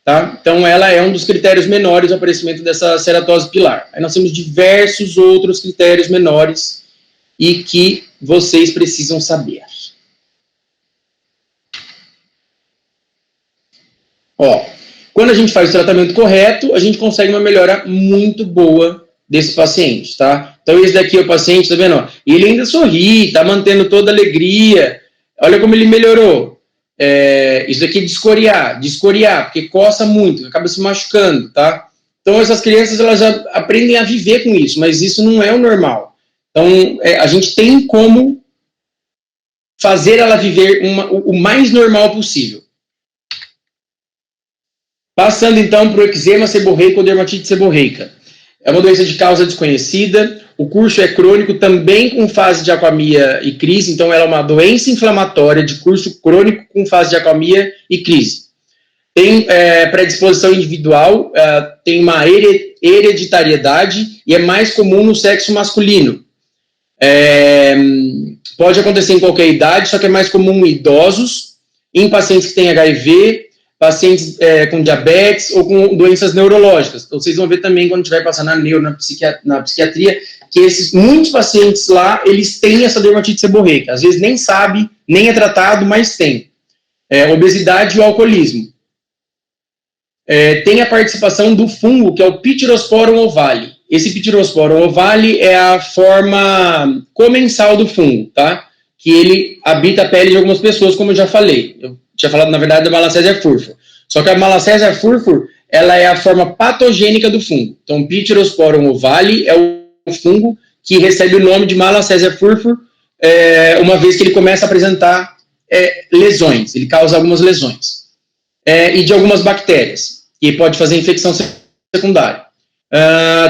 Tá? Então, ela é um dos critérios menores do aparecimento dessa ceratose pilar. Aí nós temos diversos outros critérios menores e que vocês precisam saber. Quando a gente faz o tratamento correto, a gente consegue uma melhora muito boa desse paciente, tá? Então, esse daqui é o paciente, tá vendo? Ele ainda sorri, tá mantendo toda a alegria. Olha como ele melhorou. Isso daqui é descoriar, porque coça muito, acaba se machucando, tá? Então, essas crianças, elas já aprendem a viver com isso, mas isso não é o normal. Então, a gente tem como fazer ela viver o mais normal possível. Passando, então, para o eczema seborreico ou dermatite seborreica. É uma doença de causa desconhecida, o curso é crônico, também com fase de aquamia e crise, então ela é uma doença inflamatória de curso crônico com fase de aquamia e crise. Tem predisposição individual, tem uma hereditariedade e é mais comum no sexo masculino. Pode acontecer em qualquer idade, só que é mais comum em idosos, em pacientes que têm HIV, pacientes com diabetes ou com doenças neurológicas. Então, vocês vão ver também, quando estiver passando na psiquiatria, que muitos pacientes lá, eles têm essa dermatite seborreica. Às vezes nem sabe, nem é tratado, mas tem. Obesidade e o alcoolismo. Tem a participação do fungo, que é o Pityrosporum ovale. Esse Pityrosporum ovale é a forma comensal do fungo, tá? Que ele habita a pele de algumas pessoas, como eu já falei. Eu tinha falado, na verdade, da Malassezia furfur. Só que a Malassezia furfur, ela é a forma patogênica do fungo. Então, o Pityrosporum ovale é o fungo que recebe o nome de Malassezia furfur, uma vez que ele começa a apresentar lesões. Ele causa algumas lesões. E de algumas bactérias. E pode fazer infecção secundária.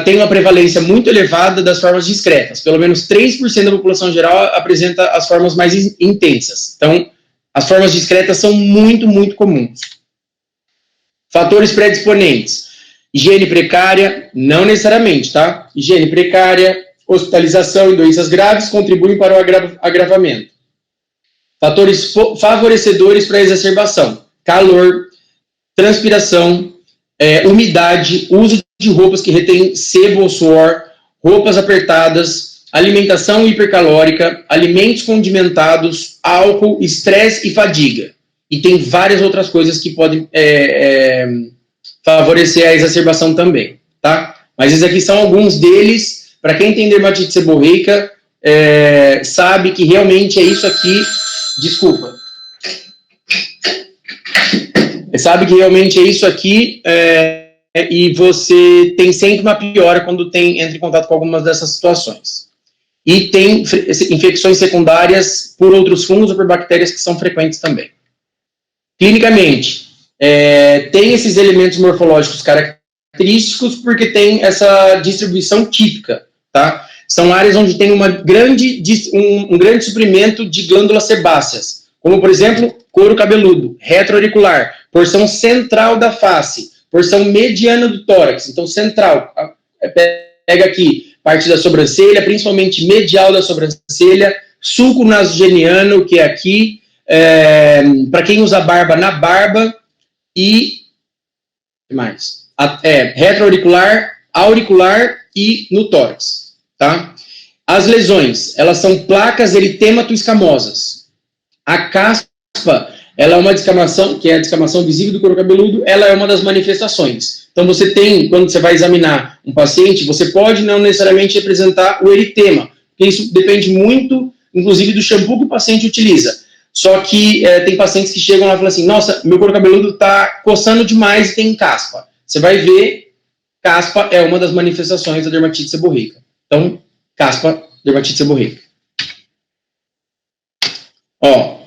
Tem uma prevalência muito elevada das formas discretas. Pelo menos 3% da população geral apresenta as formas mais intensas. Então, as formas discretas são muito, muito comuns. Fatores predisponentes. Higiene precária, não necessariamente, tá? Higiene precária, hospitalização e doenças graves contribuem para o agravamento. Fatores favorecedores para a exacerbação. Calor, transpiração, umidade, uso de roupas que retêm sebo ou suor, roupas apertadas, alimentação hipercalórica, alimentos condimentados, álcool, estresse e fadiga. E tem várias outras coisas que podem favorecer a exacerbação também, tá? Mas esses aqui são alguns deles. Para quem tem dermatite seborreica, sabe que realmente é isso aqui. Desculpa. Sabe que realmente é isso aqui, e você tem sempre uma piora quando entra em contato com algumas dessas situações. E tem infecções secundárias por outros fungos ou por bactérias que são frequentes também. Clinicamente, tem esses elementos morfológicos característicos porque tem essa distribuição típica, tá? São áreas onde tem um grande suprimento de glândulas sebáceas, como, por exemplo, couro cabeludo, retroauricular, porção central da face, porção mediana do tórax, então central, pega aqui parte da sobrancelha, principalmente medial da sobrancelha, sulco nasogeniano, que é aqui, para quem usa barba, na barba, e mais, retroauricular, auricular e no tórax, tá? As lesões, elas são placas eritemato-escamosas. A caspa, ela é uma descamação, que é a descamação visível do couro cabeludo, ela é uma das manifestações. Então, você tem, quando você vai examinar um paciente, você pode não necessariamente apresentar o eritema, porque isso depende muito, inclusive, do shampoo que o paciente utiliza. Só que tem pacientes que chegam lá e falam assim, nossa, meu couro cabeludo está coçando demais e tem caspa. Você vai ver, caspa é uma das manifestações da dermatite seborreica. Então, caspa, dermatite seborreica. Ó,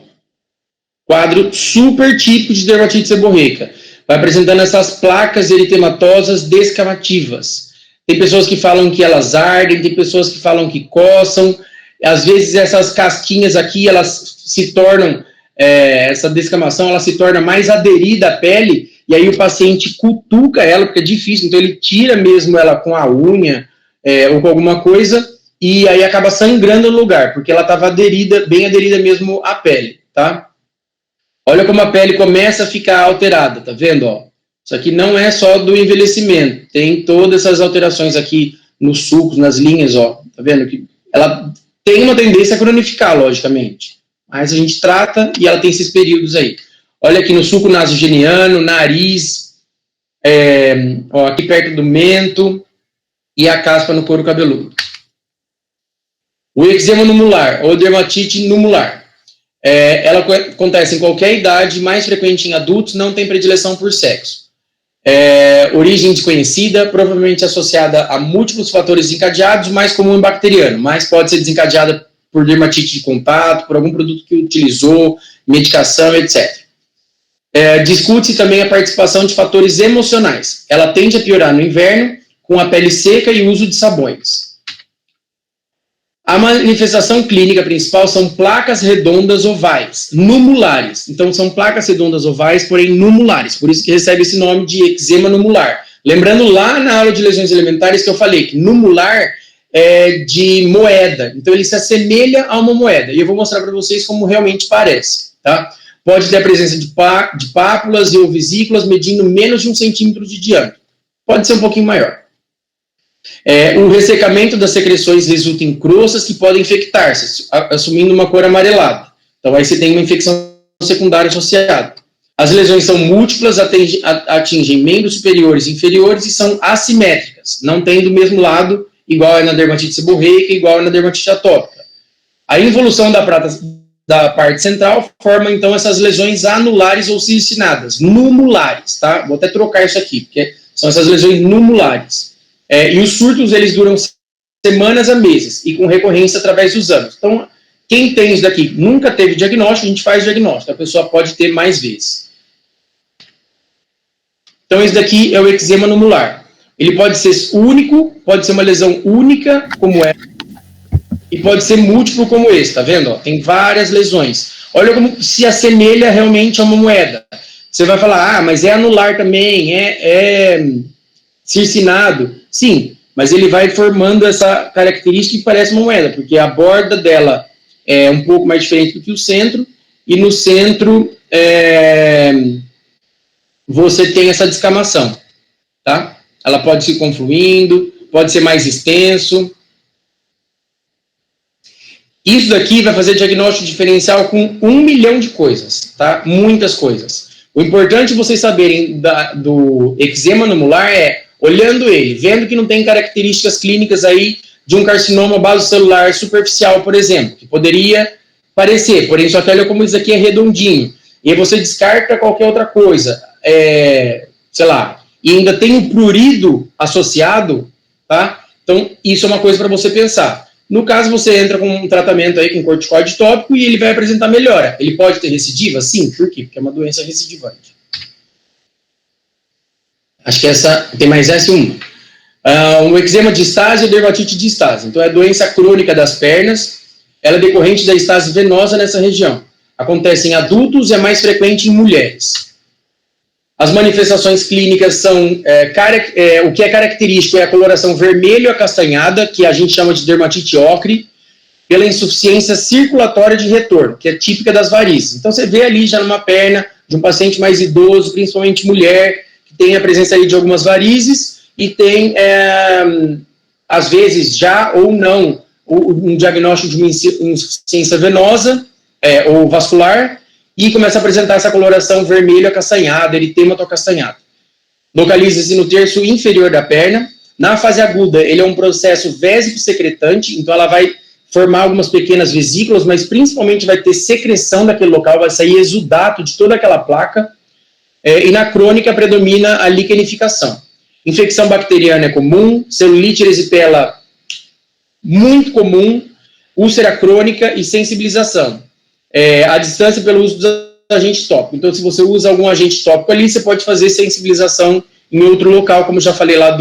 quadro super típico de dermatite seborreica. Vai apresentando essas placas eritematosas descamativas. Tem pessoas que falam que elas ardem, tem pessoas que falam que coçam. Às vezes essas casquinhas aqui, elas se tornam, essa descamação, ela se torna mais aderida à pele, e aí o paciente cutuca ela, porque é difícil, então ele tira mesmo ela com a unha, ou com alguma coisa, e aí acaba sangrando no lugar, porque ela estava aderida, bem aderida mesmo à pele, tá? Olha como a pele começa a ficar alterada, tá vendo, ó? Isso aqui não é só do envelhecimento, tem todas essas alterações aqui nos sulcos, nas linhas, ó, tá vendo? Que ela tem uma tendência a cronificar, logicamente, mas a gente trata e ela tem esses períodos aí. Olha aqui no sulco nasogeniano, nariz, ó, aqui perto do mento e a caspa no couro cabeludo. O eczema numular, ou dermatite numular. Ela acontece em qualquer idade, mais frequente em adultos, não tem predileção por sexo. Origem desconhecida, provavelmente associada a múltiplos fatores desencadeados, mais comum em bacteriano, mas pode ser desencadeada por dermatite de contato, por algum produto que utilizou, medicação, etc. Discute-se também a participação de fatores emocionais. Ela tende a piorar no inverno, com a pele seca e o uso de sabões. A manifestação clínica principal são placas redondas ovais, numulares. Então, são placas redondas ovais, porém numulares. Por isso que recebe esse nome de eczema numular. Lembrando lá na aula de lesões elementares que eu falei que numular é de moeda. Então, ele se assemelha a uma moeda. E eu vou mostrar para vocês como realmente parece, tá? Pode ter a presença de pápulas e ou vesículas medindo menos de 1 centímetro de diâmetro. Pode ser um pouquinho maior. O ressecamento das secreções resulta em crostas que podem infectar-se, assumindo uma cor amarelada. Então, aí você tem uma infecção secundária associada. As lesões são múltiplas, atingem membros superiores e inferiores e são assimétricas, não tem do mesmo lado, igual é na dermatite seborreica, igual é na dermatite atópica. A involução da parte central forma, então, essas lesões anulares ou cilicinadas, numulares, tá? Vou até trocar isso aqui, porque são essas lesões numulares. E os surtos, eles duram semanas a meses, e com recorrência através dos anos. Então, quem tem isso daqui nunca teve diagnóstico, a gente faz diagnóstico, a pessoa pode ter mais vezes. Então, esse daqui é o eczema numular. Ele pode ser único, pode ser uma lesão única, como é, e pode ser múltiplo, como esse, tá vendo? Ó, tem várias lesões. Olha como se assemelha realmente a uma moeda. Você vai falar, mas é anular também, é circinado. Sim, mas ele vai formando essa característica que parece uma moeda, porque a borda dela é um pouco mais diferente do que o centro, e no centro você tem essa descamação, tá? Ela pode se confluindo, pode ser mais extenso. Isso daqui vai fazer diagnóstico diferencial com 1 milhão de coisas, tá? Muitas coisas. O importante vocês saberem do eczema numular é, olhando ele, vendo que não tem características clínicas aí de um carcinoma basocelular superficial, por exemplo, que poderia parecer, porém só que olha como isso aqui é redondinho. E aí você descarta qualquer outra coisa, sei lá, e ainda tem um prurido associado, tá? Então, isso é uma coisa para você pensar. No caso, você entra com um tratamento aí com corticoide tópico e ele vai apresentar melhora. Ele pode ter recidiva? Sim. Por quê? Porque é uma doença recidivante. Acho que tem mais essa uma. Um eczema de estase ou dermatite de estase. Então, é a doença crônica das pernas. Ela é decorrente da estase venosa nessa região. Acontece em adultos e é mais frequente em mulheres. As manifestações clínicas são, o que é característico é a coloração vermelho acastanhada, que a gente chama de dermatite ocre, pela insuficiência circulatória de retorno, que é típica das varizes. Então, você vê ali já numa perna de um paciente mais idoso, principalmente mulher, que tem a presença ali de algumas varizes, e tem, às vezes, já ou não, um diagnóstico de uma insuficiência venosa ou vascular, e começa a apresentar essa coloração vermelho acastanhada, eritema acastanhado. Localiza-se no terço inferior da perna. Na fase aguda, ele é um processo vésico-secretante, então ela vai formar algumas pequenas vesículas, mas principalmente vai ter secreção daquele local, vai sair exudato de toda aquela placa, e na crônica predomina a liquenificação. Infecção bacteriana é comum, celulite erisipela muito comum, úlcera crônica e sensibilização. A distância pelo uso dos agentes tópicos. Então, se você usa algum agente tópico ali, você pode fazer sensibilização em outro local, como eu já falei lá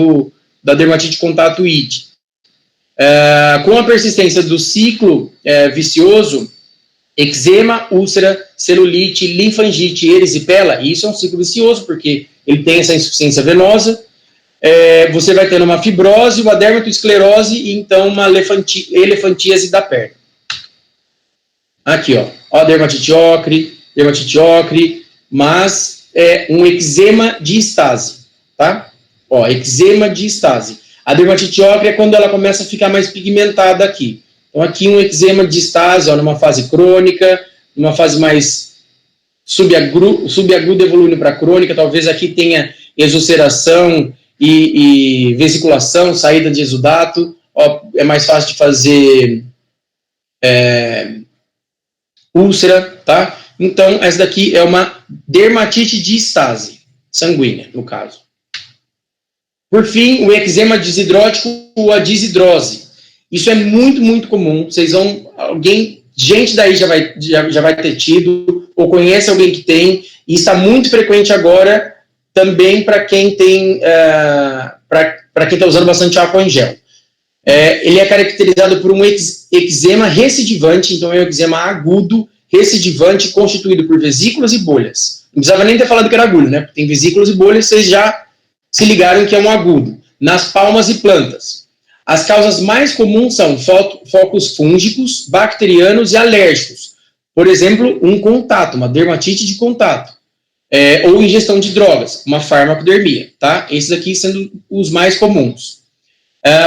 da dermatite de contato ID. Com a persistência do ciclo vicioso, eczema, úlcera, celulite, linfangite e erisipela, e isso é um ciclo vicioso, porque ele tem essa insuficiência venosa, você vai ter uma fibrose, uma dermatoesclerose e então uma elefantíase da perna. Aqui, ó, dermatite ocre, mas é um eczema de estase, tá? Ó, eczema de estase. A dermatite ocre é quando ela começa a ficar mais pigmentada aqui. Então, aqui um eczema de estase, ó, numa fase crônica, numa fase mais subaguda evoluindo para crônica, talvez aqui tenha exulceração e vesiculação, saída de exudato, ó, é mais fácil de fazer úlcera, tá? Então, essa daqui é uma dermatite de estase sanguínea, no caso. Por fim, o eczema desidrótico ou a desidrose. Isso é muito, muito comum. Vocês vão, gente daí já vai ter tido, ou conhece alguém que tem, e está muito frequente agora também para quem tem, para quem está usando bastante álcool em gel. Ele é caracterizado por um eczema recidivante, então é um eczema agudo, recidivante, constituído por vesículas e bolhas. Não precisava nem ter falado que era agudo, né? Porque tem vesículas e bolhas, vocês já se ligaram que é um agudo. Nas palmas e plantas. As causas mais comuns são focos fúngicos, bacterianos e alérgicos. Por exemplo, um contato, uma dermatite de contato. Ou ingestão de drogas, uma farmacodermia, tá? Esses aqui sendo os mais comuns.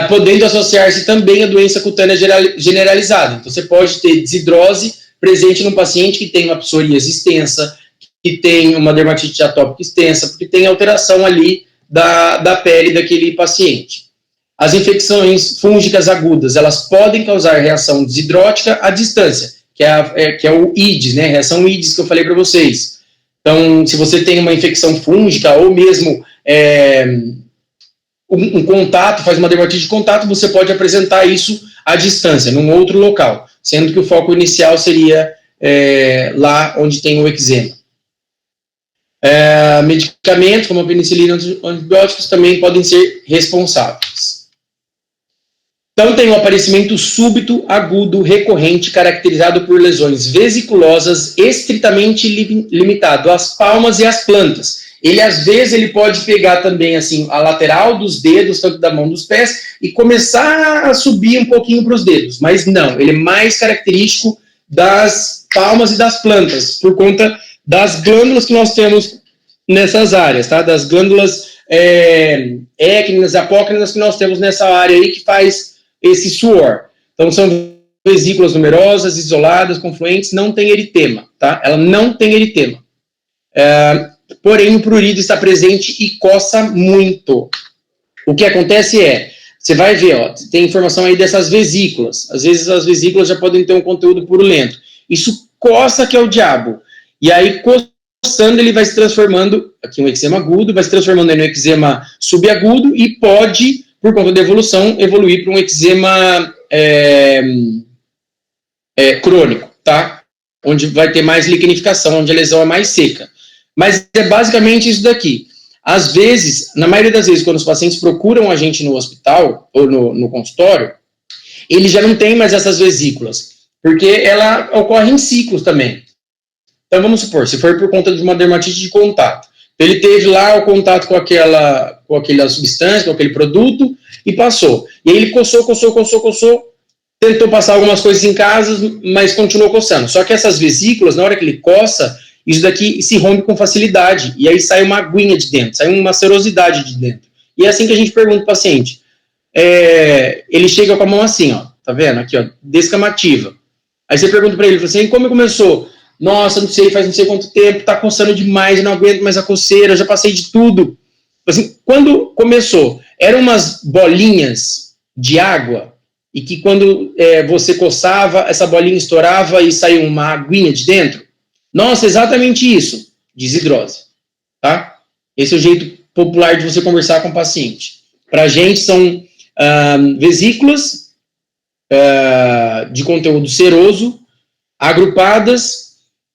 podendo associar-se também a doença cutânea generalizada. Então, você pode ter desidrose presente num paciente que tem uma psoríase extensa, que tem uma dermatite atópica extensa, porque tem alteração ali da pele daquele paciente. As infecções fúngicas agudas, elas podem causar reação desidrótica à distância, que é o IDS, né? Reação IDS que eu falei para vocês. Então, se você tem uma infecção fúngica ou mesmo um contato, faz uma dermatite de contato, você pode apresentar isso à distância, num outro local, sendo que o foco inicial seria lá onde tem o eczema. Medicamentos, como a penicilina e antibióticos, também podem ser responsáveis. Então, tem um aparecimento súbito, agudo, recorrente, caracterizado por lesões vesiculosas estritamente limitado às palmas e às plantas. Ele, às vezes, ele pode pegar também, assim, a lateral dos dedos, tanto da mão dos pés, e começar a subir um pouquinho para os dedos. Mas não, ele é mais característico das palmas e das plantas, por conta das glândulas que nós temos nessas áreas, tá? Das glândulas écninas, apócrinas que nós temos nessa área aí, que faz esse suor. Então, são vesículas numerosas, isoladas, confluentes, não tem eritema, tá? Ela não tem eritema. Porém, o prurido está presente e coça muito. O que acontece você vai ver, ó, tem informação aí dessas vesículas. Às vezes, as vesículas já podem ter um conteúdo purulento. Isso coça que é o diabo. E aí, coçando, ele vai se transformando, aqui um eczema agudo, vai se transformando em um eczema subagudo e pode, por conta da evolução, evoluir para um eczema crônico, tá? Onde vai ter mais liquenificação, onde a lesão é mais seca. Mas é basicamente isso daqui. Às vezes, na maioria das vezes, quando os pacientes procuram a gente no hospital ou no consultório, ele já não tem mais essas vesículas, porque ela ocorre em ciclos também. Então, vamos supor, se for por conta de uma dermatite de contato, ele teve lá o contato com aquela substância, com aquele produto, e passou. E aí ele coçou, tentou passar algumas coisas em casa, mas continuou coçando. Só que essas vesículas, na hora que ele coça, isso daqui se rompe com facilidade, e aí sai uma aguinha de dentro, sai uma serosidade de dentro. E é assim que a gente pergunta ao paciente. Ele chega com a mão assim, ó, tá vendo? Aqui, ó, descamativa. Aí você pergunta pra ele, assim, como começou? Nossa, não sei, faz não sei quanto tempo, tá coçando demais, eu não aguento mais a coceira, eu já passei de tudo. Assim, quando começou, eram umas bolinhas de água, e que quando você coçava, essa bolinha estourava e saiu uma aguinha de dentro? Nossa, exatamente isso, desidrose, tá? Esse é o jeito popular de você conversar com o paciente. Para a gente são vesículas de conteúdo seroso, agrupadas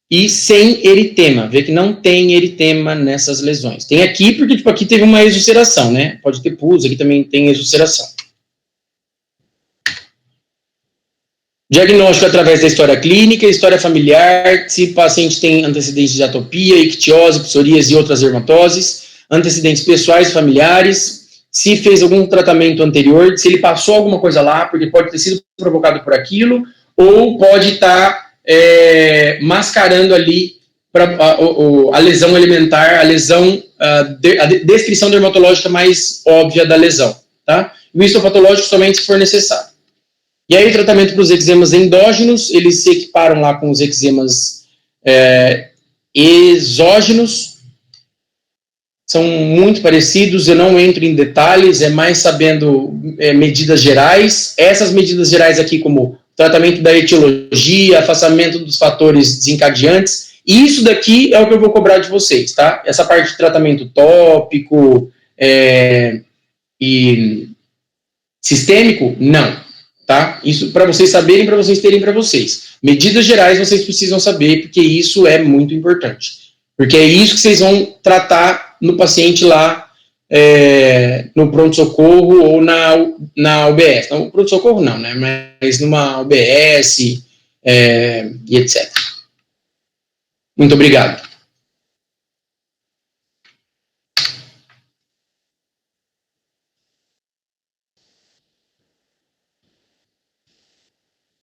e sem eritema. Vê que não tem eritema nessas lesões. Tem aqui porque tipo, aqui teve uma exulceração, né? Pode ter pus, aqui também tem exulceração. Diagnóstico através da história clínica, história familiar, se o paciente tem antecedentes de atopia, ictiose, psoríase e outras dermatoses, antecedentes pessoais e familiares, se fez algum tratamento anterior, se ele passou alguma coisa lá, porque pode ter sido provocado por aquilo, ou pode estar mascarando ali a lesão alimentar, a descrição dermatológica mais óbvia da lesão, tá? O histopatológico somente se for necessário. E aí o tratamento para os eczemas endógenos, eles se equiparam lá com os eczemas exógenos, são muito parecidos, eu não entro em detalhes, é mais sabendo medidas gerais. Essas medidas gerais aqui, como tratamento da etiologia, afastamento dos fatores desencadeantes, isso daqui é o que eu vou cobrar de vocês, tá? Essa parte de tratamento tópico e sistêmico, não. Tá? Isso para vocês saberem, para vocês terem para vocês. Medidas gerais vocês precisam saber, porque isso é muito importante. Porque é isso que vocês vão tratar no paciente lá no pronto-socorro ou na UBS. No pronto-socorro não, né? Mas numa UBS e etc. Muito obrigado.